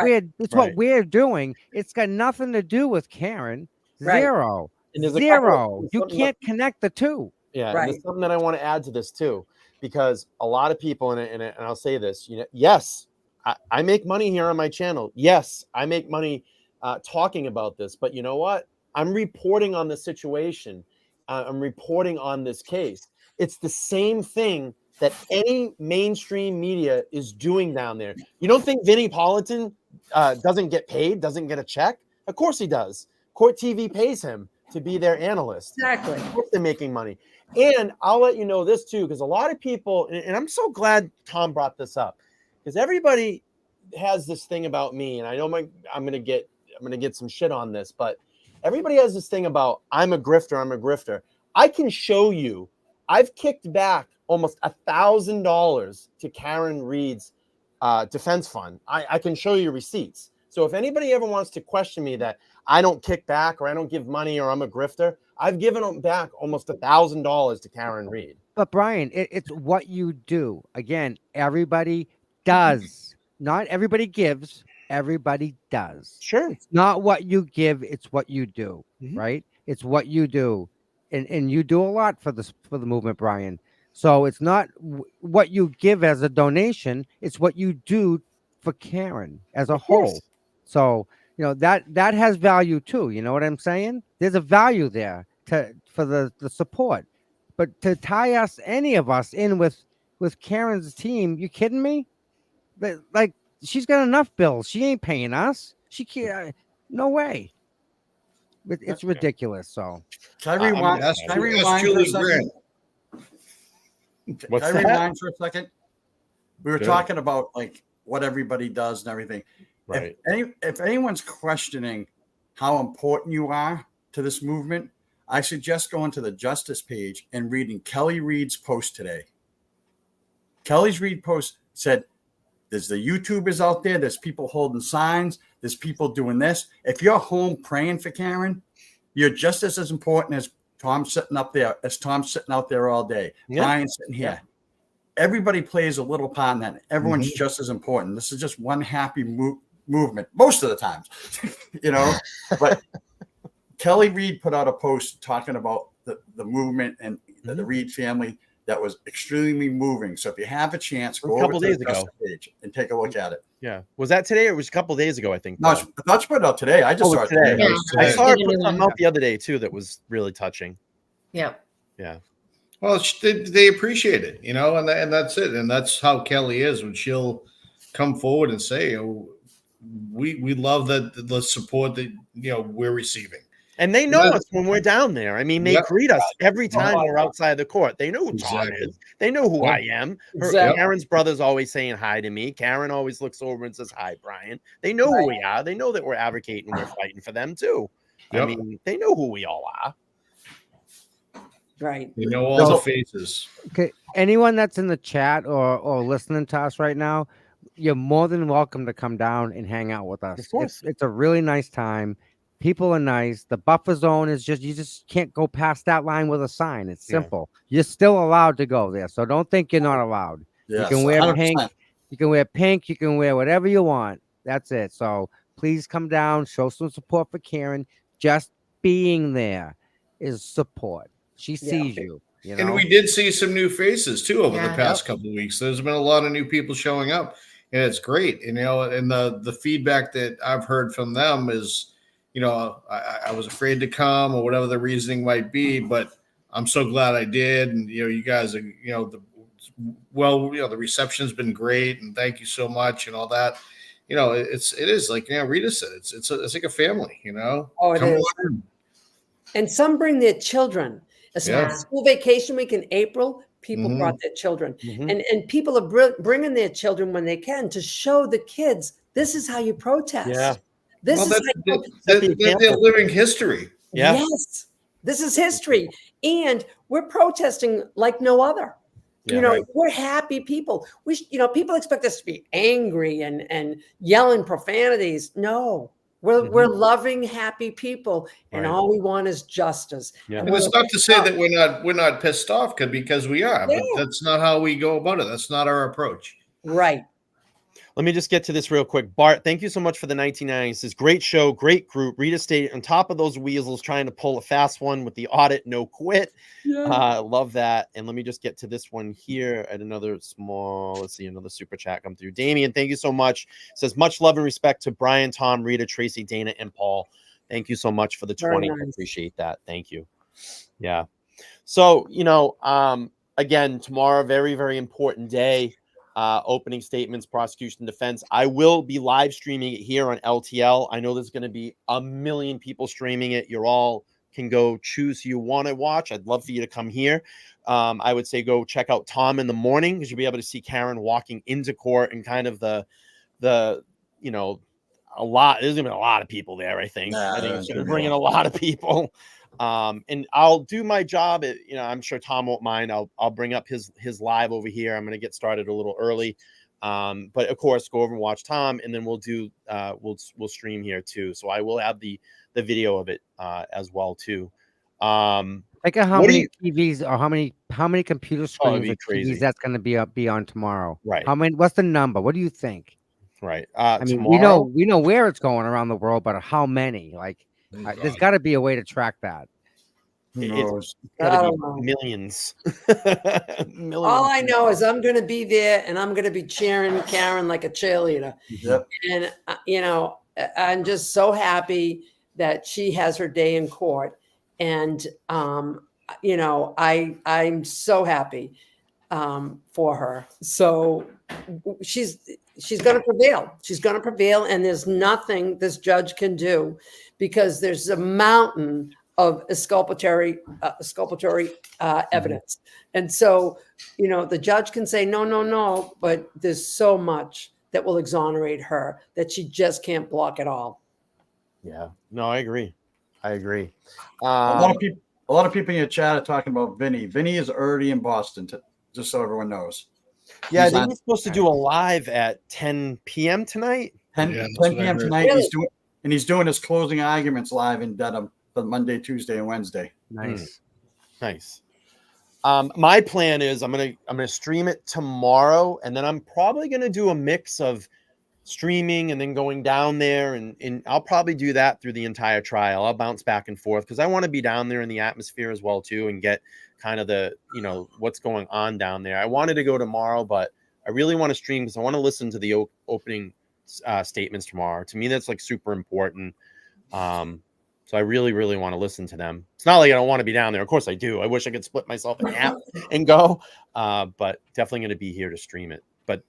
F: what we're doing. It's got nothing to do with Karen. Zero. Zero. You can't connect the two.
A: Yeah. And there's something that I want to add to this too, because a lot of people, and I'll say this, yes, I make money here on my channel. Yes, I make money talking about this, but you know what? I'm reporting on the situation. I'm reporting on this case. It's the same thing that any mainstream media is doing down there. You don't think Vinnie Politan doesn't get paid, doesn't get a check? Of course he does. Court TV pays him to be their analyst.
B: Exactly.
A: Of course they're making money. And I'll let you know this too, because a lot of people, and I'm so glad Tom brought this up, because everybody has this thing about me, and I know I'm gonna get some shit on this, but everybody has this thing about I'm a grifter. I can show you, I've kicked back almost $1,000 to Karen Reed's defense fund. I can show you receipts. So if anybody ever wants to question me that I don't kick back or I don't give money or I'm a grifter, I've given them back almost $1,000 to Karen Reed.
F: But Brian, it's what you do. Again, everybody does. Not everybody gives. Everybody does.
A: Sure.
F: It's not what you give. It's what you do. Right. It's what you do, and you do a lot for the movement, Brian. So it's not what you give as a donation. It's what you do for Karen as a whole. So, you know, that has value too. You know what I'm saying? There's a value there for the support. But to tie us, any of us, in with Karen's team, you kidding me? Like, she's got enough bills. She ain't paying us. She can't. No way. It's ridiculous. So
D: Can I rewind?
C: That's
D: Can I rewind for a
C: Julie
D: second?
C: Grant.
A: What's
D: Can I
A: that?
D: rewind for a second? We were
C: Good.
D: talking about like what everybody does and everything.
A: Right.
D: If anyone's questioning how important you are to this movement, I suggest going to the Justice page and reading Kelly Reed's post today. Kelly's Reed post said, there's the YouTubers out there, there's people holding signs, there's people doing this. If you're home praying for Karen, you're just as important as Tom sitting up there, as Tom's sitting out there all day.
A: Yeah.
D: Brian sitting here. Everybody plays a little part in that. Everyone's just as important. This is just one happy movement most of the times, you know. But Kelly Reed put out a post talking about the movement and the Reed family that was extremely moving. So if you have a chance, go over to the Justice page and take a look at it.
A: Yeah. Was that today or was it a couple of days ago, I think?
D: No, I thought you put it out today. I just saw it
A: today.
D: today.
A: I saw her put something out the other day too that was really touching.
E: Yeah.
A: Yeah.
C: Well, they appreciate it, you know, and that's it. And that's how Kelly is when she'll come forward and say, oh, we love the support that, you know, we're receiving.
A: And they know us when we're down there. I mean, they greet us every time we're outside the court. They know who Tom is. They know who I am. Karen's brother's always saying hi to me. Karen always looks over and says, hi, Brian. They know who we are. They know that we're advocating. We're fighting for them too. I mean, they know who we all are.
B: Right.
C: You know all the faces.
F: Okay. Anyone that's in the chat or listening to us right now, you're more than welcome to come down and hang out with us.
A: Of course.
F: It's a really nice time. People are nice. The buffer zone is you just can't go past that line with a sign. It's simple. You're still allowed to go there. So don't think you're not allowed.
D: Yes,
F: you can wear
D: 100%.
F: pink. You can wear pink. You can wear whatever you want. That's it. So please come down, show some support for Karen. Just being there is support. She sees you. You know?
C: And we did see some new faces too over the past couple of weeks. There's been a lot of new people showing up, and it's great. And, you know, and the feedback that I've heard from them is, you know, I was afraid to come or whatever the reasoning might be, but I'm so glad I did. And, you know, you guys are, you know, the reception's been great, and thank you so much and all that. You know, it is like, you know, Rita said, it's like a family, you know.
B: Oh, it
C: Come
B: is.
C: on in.
B: And some bring their children. School vacation week in April, people brought their children. And people are bringing their children when they can to show the kids, this is how you protest.
C: Yeah.
B: This
C: Well,
B: is
C: they're living history.
A: Yeah.
B: Yes, this is history. And we're protesting like no other.
A: Yeah,
B: you know,
A: right.
B: we're happy people. People expect us to be angry and yelling profanities. No, we're loving, happy people, and all we want is justice.
A: Yeah.
C: And it's not to say that we're not pissed off because we are, but that's not how we go about it. That's not our approach.
B: Right.
A: Let me just get to this real quick. Bart, thank you so much for the 1990s. This great show, great group. Rita stayed on top of those weasels, trying to pull a fast one with the audit, no quit. Love that. And let me just get to this one here at another another super chat come through. Damien, thank you so much. Says much love and respect to Brian, Tom, Rita, Tracy, Dana, and Paul. Thank you so much for the
B: Very
A: 20. I
B: nice.
A: appreciate that. Thank you. Yeah. So, you know, again, tomorrow, very, very important day. Opening statements, prosecution, defense. I will be live streaming it here on LTL. I know there's going to be a million people streaming it. You're all can go choose who you want to watch. I'd love for you to come here. I would say go check out Tom in the morning because you'll be able to see Karen walking into court and kind of the you know, there's gonna be a lot of people there. I think it's gonna bring in a lot of people. And I'll do my job. You know, I'm sure Tom won't mind. I'll bring up his live over here. I'm gonna get started a little early. But of course, go over and watch Tom, and then we'll do we'll stream here too. So I will have the video of it as well too.
F: Like how many TVs or how many computer screens or
A: crazy.
F: TVs that's going to be on tomorrow?
A: Right.
F: How many? What's the number? What do you think?
A: Right.
F: I mean,
A: tomorrow,
F: we know where it's going around the world, but how many? Like, there's got to be a way to track that.
A: It's gotta be millions. Millions.
B: All I know is I'm going to be there and I'm going to be cheering Karen like a cheerleader.
D: Yep.
B: And, you know, I'm just so happy that she has her day in court. And, you know, I'm so happy for her. So she's going to prevail. She's going to prevail. And there's nothing this judge can do because there's a mountain of exculpatory evidence. And so, you know, the judge can say, no, but there's so much that will exonerate her that she just can't block it all.
A: Yeah, no, I agree.
D: A lot of people in your chat are talking about Vinny. Vinny is already in Boston, just so everyone knows.
A: Yeah, I think he's supposed to do a live at 10 p.m. tonight.
D: 10 p.m. tonight. Really? He's doing his closing arguments live in Dedham for Monday, Tuesday, and Wednesday.
F: Nice.
A: Nice. My plan is I'm gonna stream it tomorrow, and then I'm probably gonna do a mix of streaming and then going down there, and I'll probably do that through the entire trial. I'll bounce back and forth because I want to be down there in the atmosphere as well too, and get kind of the, you know, what's going on down there. I wanted to go tomorrow, but I really want to stream because I want to listen to the opening statements tomorrow. To me, that's like super important. So I really, really want to listen to them. It's not like I don't want to be down there. Of course I do. I wish I could split myself in half and go, but definitely going to be here to stream it. But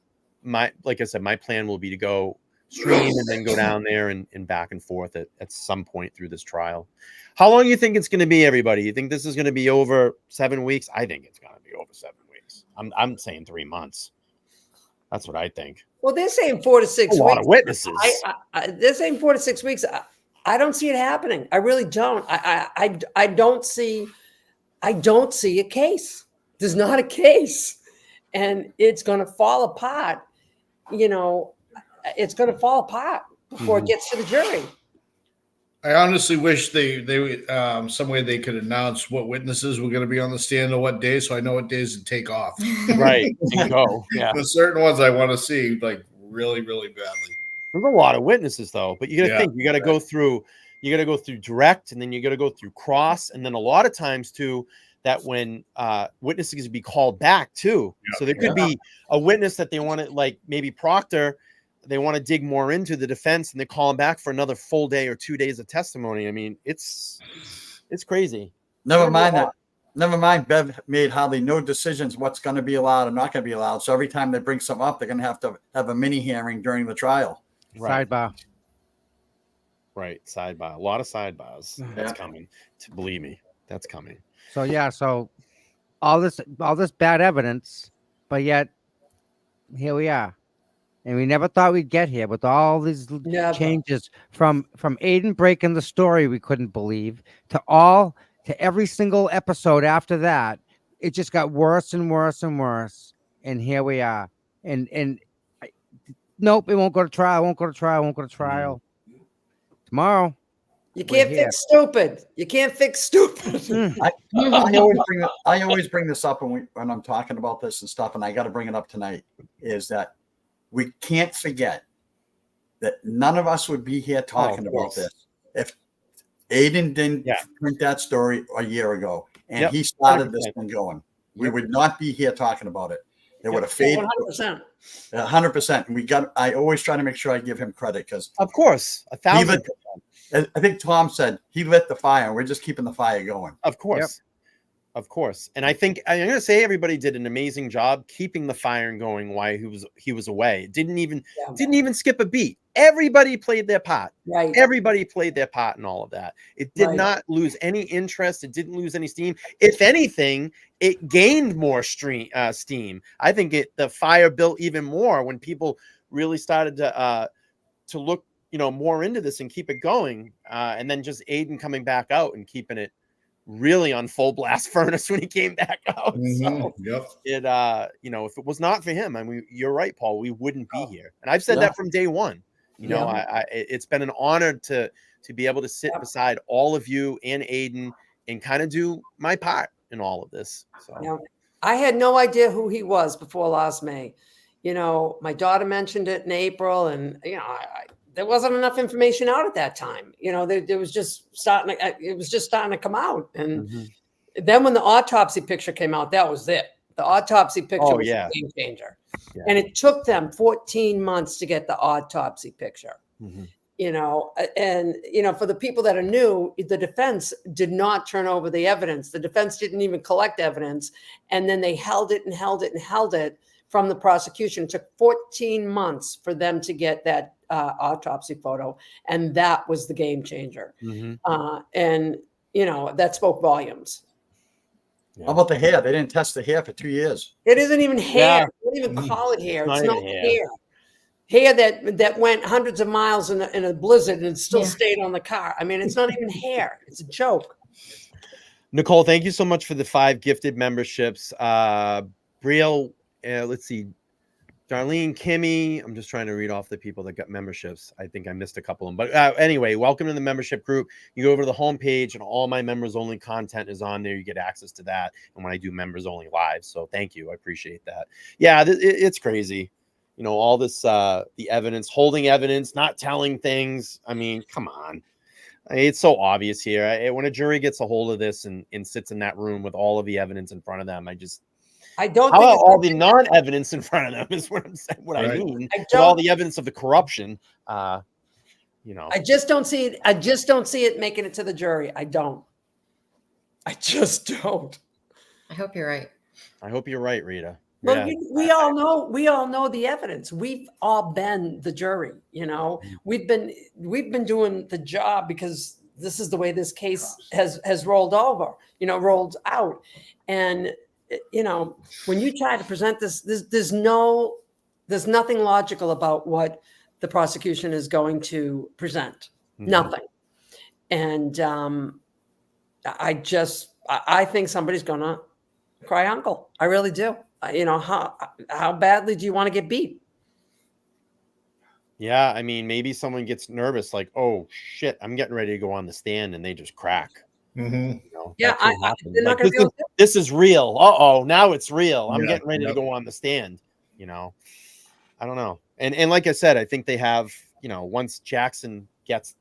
A: like I said, my plan will be to go stream and then go down there and back and forth at some point through this trial. How long do you think it's going to be, everybody? You think this is going to be over 7 weeks? I think it's going to be over 7 weeks. I'm saying 3 months. That's what I think.
B: Well, they're saying 4 to 6 weeks.
A: A lot of witnesses.
B: They're saying 4 to 6 weeks. I don't see it happening. I really don't. I don't see a case. There's not a case. And it's going to fall apart. You know, it's going to fall apart before it gets to the jury.
C: I honestly wish they some way they could announce what witnesses were going to be on the stand or what days, so I know what days to take off.
A: Right. And go. Yeah.
C: There's certain ones I want to see like really, really badly.
A: There's a lot of witnesses though, but you got to think, you got to go through direct, and then you got to go through cross, and then a lot of times too, that when witnesses be called back too. Yeah. So there could be a witness that they want to, like maybe Proctor, they want to dig more into the defense, and they call him back for another full day or 2 days of testimony. I mean, it's crazy.
D: Never mind. Bev made hardly no decisions what's going to be allowed and not going to be allowed. So every time they bring something up, they're going to have a mini hearing during the trial.
A: Right.
F: Sidebar.
A: Right. Sidebar. A lot of sidebars. That's coming. Believe me, that's coming.
F: So yeah, so all this bad evidence, but yet here we are. And we never thought we'd get here with all these changes from Aiden breaking the story we couldn't believe to every single episode after that. It just got worse and worse and worse. And here we are. And nope, it won't go to trial. Tomorrow.
B: You can't fix stupid. You can't fix stupid.
D: I always bring this up when I'm talking about this and stuff, and I got to bring it up tonight, is that we can't forget that none of us would be here talking about this if Aiden didn't print that story a year ago and he started this one going. We would not be here talking about it. It would have faded 100%. And I always try to make sure I give him credit because
A: of course 1,000%.
D: I think Tom said he lit the fire. We're just keeping the fire going.
A: Of course. Of course. And I think I'm going to say everybody did an amazing job keeping the fire going while he was away. Didn't even skip a beat. Everybody played their part.
B: Right.
A: Everybody played their part in all of that. It did
B: Right.
A: not lose any interest. It didn't lose any steam. If anything, it gained more steam. I think the fire built even more when people really started to look, more into this and keep it going. And then just Aiden coming back out and keeping it really on full blast furnace when he came back out. So it if it was not for him, I mean, you're right, Paul, we wouldn't be here. And I've said that from day one. It's been an honor to be able to sit beside all of you and Aiden and kind of do my part in all of this. So
B: I had no idea who he was before last May. My daughter mentioned it in April, and there wasn't enough information out at that time. There was just starting to come out. And then when the autopsy picture came out, that was it. The autopsy picture was a game changer. Yeah. And it took them 14 months to get the autopsy picture. For the people that are new, the defense did not turn over the evidence. The defense didn't even collect evidence. And then they held it and held it and held it from the prosecution. It took 14 months for them to get that autopsy photo. And that was the game changer. That spoke volumes.
D: Yeah. How about the hair? They didn't test the hair for 2 years.
B: It isn't even hair. Don't even call it hair. It's not hair. Hair that went hundreds of miles in a blizzard and still stayed on the car. I mean, it's not even hair. It's a joke.
A: Nicole, thank you so much for the 5 gifted memberships. Brielle, let's see. Darlene, Kimmy, I'm just trying to read off the people that got memberships. I think I missed a couple of them. But anyway, welcome to the membership group. You go over to the homepage and all my members only content is on there. You get access to that. And when I do members only live. So thank you. I appreciate that. Yeah, it's crazy. All this, the evidence, holding evidence, not telling things. I mean, come on. It's so obvious here. When a jury gets a hold of this and sits in that room with all of the evidence in front of them,
B: I don't
A: think all the non-evidence in front of them is what I'm saying. I mean, all the evidence of the corruption.
B: I just don't see it. I just don't see it making it to the jury. I just don't.
E: I hope you're right.
A: I hope you're right, Rita.
B: Well, we all know the evidence. We've all been the jury. We've been doing the job because this is the way this case has rolled out. And when you try to present this, there's nothing logical about what the prosecution is going to present. Nothing. And I think somebody's gonna cry uncle. I really do. How badly do you want to get beat?
A: Yeah, I mean, maybe someone gets nervous, like, oh shit, I'm getting ready to go on the stand, and they just crack. This is real. Now it's real. I'm getting ready to go on the stand. I don't know. And like I said, I think they have. Once Jackson gets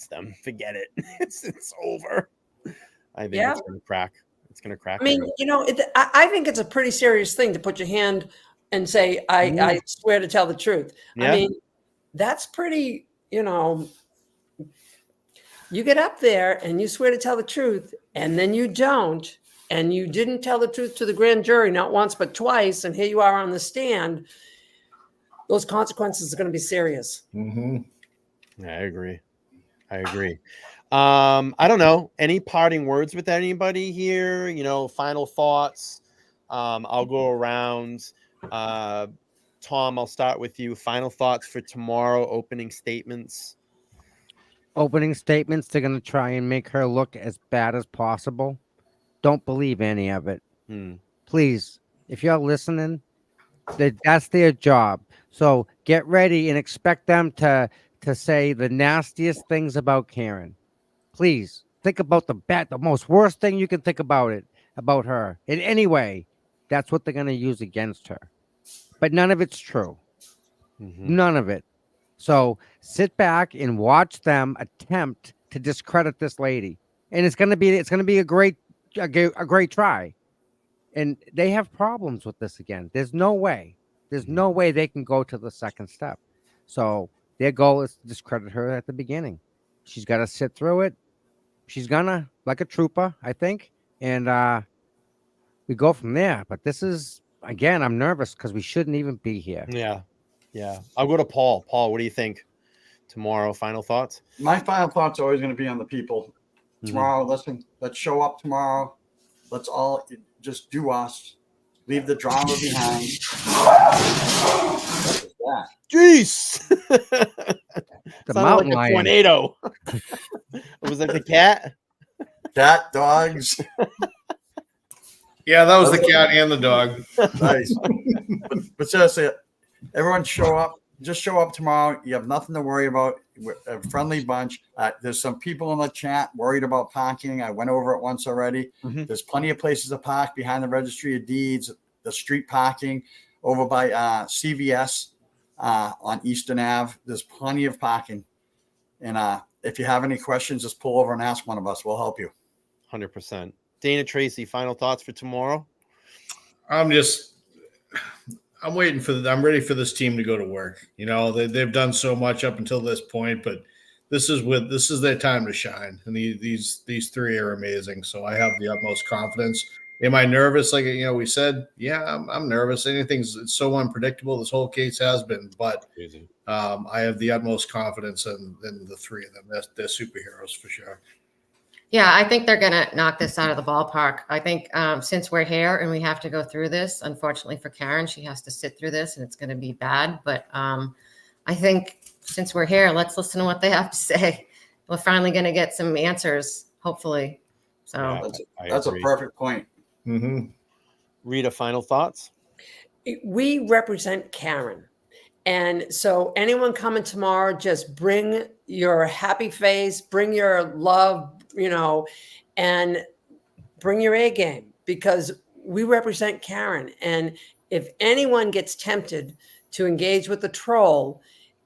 A: them, forget it. It's over. I think it's gonna crack. It's gonna crack.
B: I mean, I think it's a pretty serious thing to put your hand and say, I swear to tell the truth. Yeah. I mean, that's pretty. You get up there and you swear to tell the truth, and then you don't, and you didn't tell the truth to the grand jury, not once, but twice, and here you are on the stand. Those consequences are going to be serious.
A: Yeah, I agree. I don't know. Any parting words with anybody here? Final thoughts. I'll go around. Tom, I'll start with you. Final thoughts for tomorrow, opening statements.
F: Opening statements, they're going to try and make her look as bad as possible. Don't believe any of it. Please, if you're listening, that's their job. So get ready and expect them to say the nastiest things about Karen. Please think about the most worst thing you can think about her. In any way, that's what they're going to use against her. But none of it's true. None of it. So sit back and watch them attempt to discredit this lady, and it's going to be a great try. And they have problems with this again. There's no way they can go to the second step. So their goal is to discredit her at the beginning. She's got to sit through it. She's gonna, like a trooper, I think, and we go from there. But this is, again, I'm nervous because we shouldn't even be here.
A: Yeah. I'll go to Paul. Paul, what do you think tomorrow? Final thoughts?
D: My final thoughts are always going to be on the people. Tomorrow, let's show up tomorrow. Let's all just do us. Leave the drama behind. What is that?
A: Jeez.
F: The
A: Sounded
F: mountain
A: like a
F: lion.
A: tornado. Was it the cat?
D: Cat, dogs.
C: Yeah, that was the cat and the dog.
D: Nice. But seriously, everyone show up. Just show up tomorrow. You have nothing to worry about. We're a friendly bunch. There's some people in the chat worried about parking. I went over it once already. There's plenty of places to park behind the Registry of Deeds, the street parking over by CVS on Eastern Ave. There's plenty of parking. And if you have any questions, just pull over and ask one of us. We'll help you.
A: 100%. Dana Tracy, final thoughts for tomorrow?
C: I'm waiting I'm ready for this team to go to work. You know, they've done so much up until this point, but this is their time to shine. And these three are amazing. So I have the utmost confidence. Am I nervous? Like, you know, we said, yeah, I'm nervous. It's so unpredictable. This whole case has been, but I have the utmost confidence in the three of them. They're superheroes for sure.
E: Yeah, I think they're going to knock this out of the ballpark. I think since we're here and we have to go through this, unfortunately for Karen, she has to sit through this and it's going to be bad. But I think since we're here, let's listen to what they have to say. We're finally going to get some answers, hopefully. So
D: that's a perfect point.
A: Rita, final thoughts?
B: We represent Karen. And so anyone coming tomorrow, just bring your happy face, bring your love, you know, and bring your A game, because we represent Karen. And if anyone gets tempted to engage with the troll,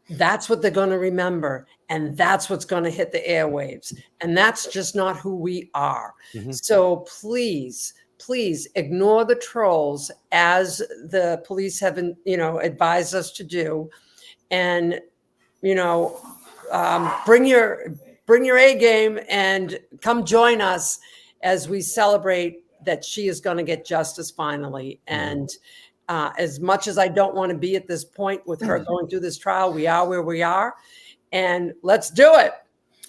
B: that's what they're going to remember. And that's what's going to hit the airwaves. And that's just not who we are. So please ignore the trolls, as the police have, advised us to do. And, bring your A game and come join us as we celebrate that she is going to get justice finally. And as much as I don't want to be at this point with her going through this trial, we are where we are, and let's do it.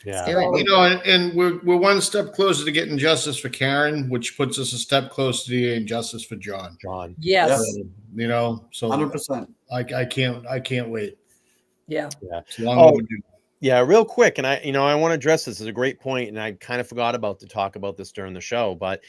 A: Yeah.
C: You know, and we're one step closer to getting justice for Karen, which puts us a step closer to getting justice for John.
B: Yes.
C: You know, so
D: 100%.
C: I can't wait.
B: Yeah.
C: It's long overdue.
A: Yeah, real quick, and I want to address this. It's a great point, and I kind of forgot to talk about this during the show. But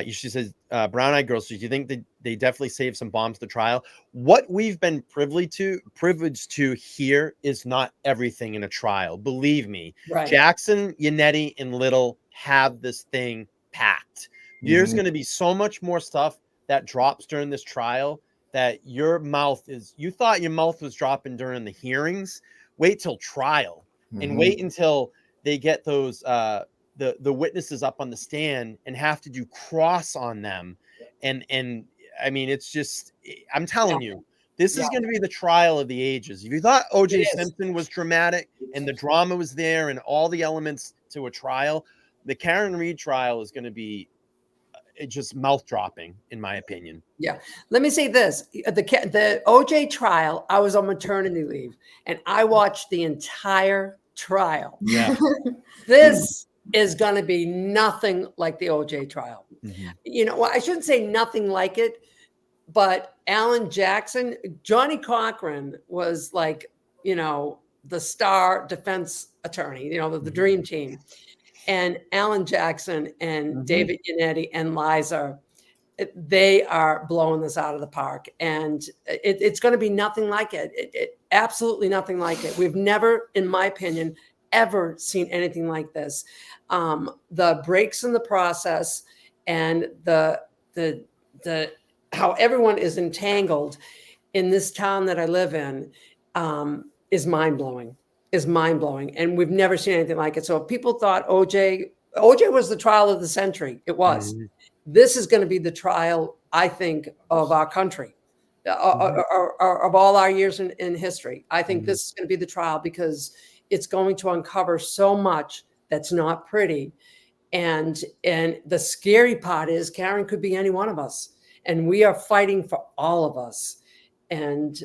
A: she says, "Brown Eyed Girls, do you think that they definitely saved some bombs to the trial?" What we've been privileged to hear is not everything in a trial. Believe me,
B: Right.
A: Jackson, Yannetti, and Little have this thing packed. There's going to be so much more stuff that drops during this trial that you thought your mouth was dropping during the hearings. Wait till trial. And wait until they get those the witnesses up on the stand and have to do cross on them. And I mean, it's just, I'm telling you, this is going to be the trial of the ages. If you thought O.J. Simpson was dramatic and the drama was there and all the elements to a trial, the Karen Reed trial is going to be just mouth dropping, in my opinion.
B: Yeah. Let me say this. The OJ trial, I was on maternity leave and I watched the entire trial.
A: Yeah.
B: This is going to be nothing like the OJ trial. Well, I shouldn't say nothing like it, but Alan Jackson, Johnny Cochran was like, the star defense attorney, the dream team. And Alan Jackson and David Yannetti and Liza, they are blowing this out of the park. And it's going to be nothing like it. Absolutely nothing like it. We've never, in my opinion, ever seen anything like this. The breaks in the process and the how everyone is entangled in this town that I live in is mind-blowing. And we've never seen anything like it. So if people thought OJ was the trial of the century, it was. This is going to be the trial, I think, of our country, or of all our years in history. I think this is going to be the trial because it's going to uncover so much that's not pretty. And the scary part is Karen could be any one of us, and we are fighting for all of us. And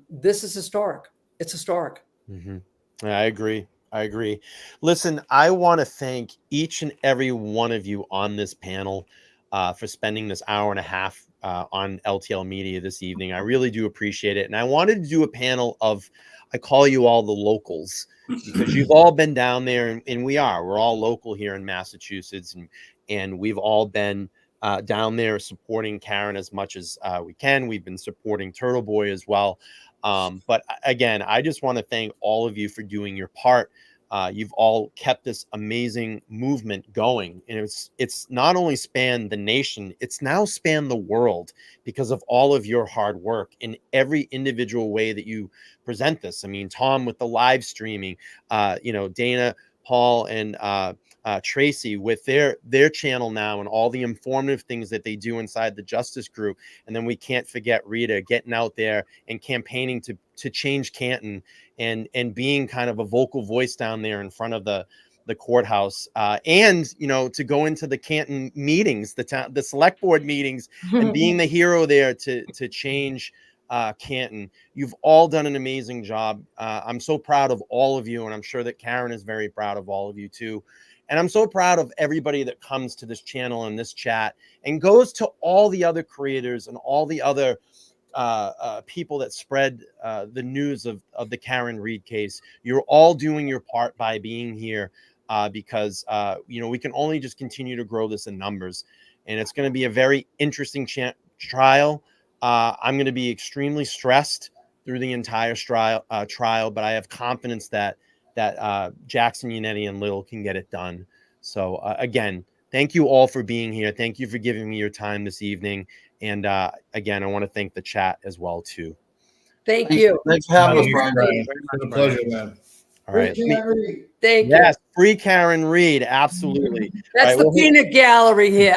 B: this is historic. It's historic.
A: Mm-hmm. I agree. I agree. Listen, I want to thank each and every one of you on this panel for spending this hour and a half on LTL Media this evening. I really do appreciate it. And I wanted to do a panel of, I call you all the locals, because you've all been down there, and we're all local here in Massachusetts, and we've all been down there supporting Karen as much as we can. We've been supporting Turtle Boy as well. But again, I just want to thank all of you for doing your part. You've all kept this amazing movement going, and it's not only spanned the nation, it's now spanned the world because of all of your hard work in every individual way that you present this. I mean, Tom with the live streaming, Dana, Paul, and Tracy with their channel now and all the informative things that they do inside the Justice Group. And then we can't forget Rita getting out there and campaigning to change Canton and being kind of a vocal voice down there in front of the courthouse, and to go into the Canton meetings, the select board meetings, and being the hero there to change Canton. You've all done an amazing job. I'm so proud of all of you, and I'm sure that Karen is very proud of all of you too. And I'm so proud of everybody that comes to this channel and this chat and goes to all the other creators and all the other people that spread the news of the Karen Read case. You're all doing your part by being here because we can only just continue to grow this in numbers. And it's going to be a very interesting trial. I'm going to be extremely stressed through the entire trial, but I have confidence that Jackson, Yannetti, and Lil can get it done. So again, thank you all for being here. Thank you for giving me your time this evening. And again, I want to thank the chat as well too.
B: Thank you.
D: Thanks for having us, Brian.
C: It's been a pleasure, man.
A: All right.
B: Thank you.
A: Yes, free Karen Read. Absolutely.
B: That's the peanut gallery here.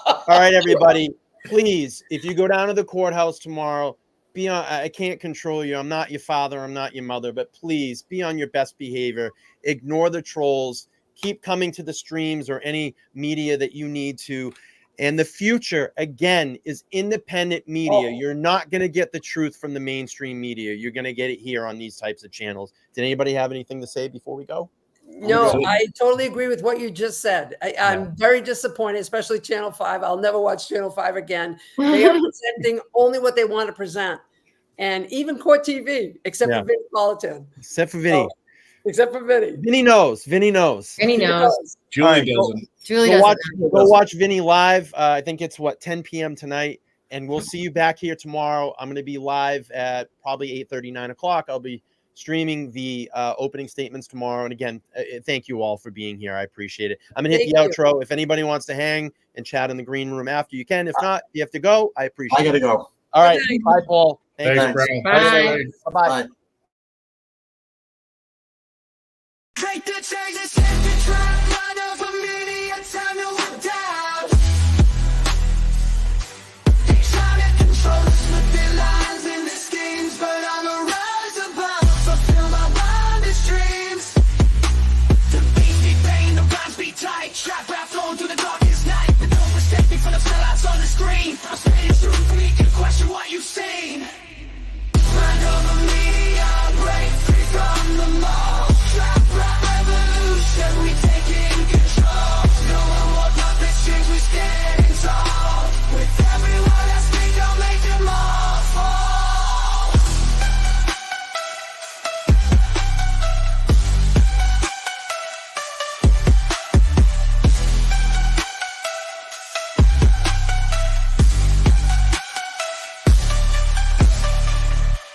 A: All right, everybody. Please, if you go down to the courthouse tomorrow, be on. I can't control you. I'm not your father. I'm not your mother. But please be on your best behavior. Ignore the trolls. Keep coming to the streams or any media that you need to. And the future, again, is independent media. You're not going to get the truth from the mainstream media. You're going to get it here on these types of channels. Did anybody have anything to say before we go?
B: No, I totally agree with what you just said. I'm very disappointed, especially Channel 5. I'll never watch Channel 5 again. They are presenting only what they want to present. And even Court TV, except for Vinny Politan.
A: Except for Vinny.
B: Except for Vinny.
A: Vinny knows. Vinny knows.
E: Vinny knows.
C: Julie doesn't.
E: Julie
A: go
E: doesn't.
A: Go watch Vinny live. I think it's 10 p.m. tonight. And we'll see you back here tomorrow. I'm going to be live at probably 8:30, 9 o'clock. I'll be streaming the opening statements tomorrow. And again, thank you all for being here. I appreciate it. I'm gonna hit the outro. If anybody wants to hang and chat in the green room after, you can. If not, you have to go. I appreciate it.
D: I gotta go.
A: All right. Bye, Paul.
C: Thanks,
A: you.
C: Brian.
A: Bye.
M: Take the change and set the trend.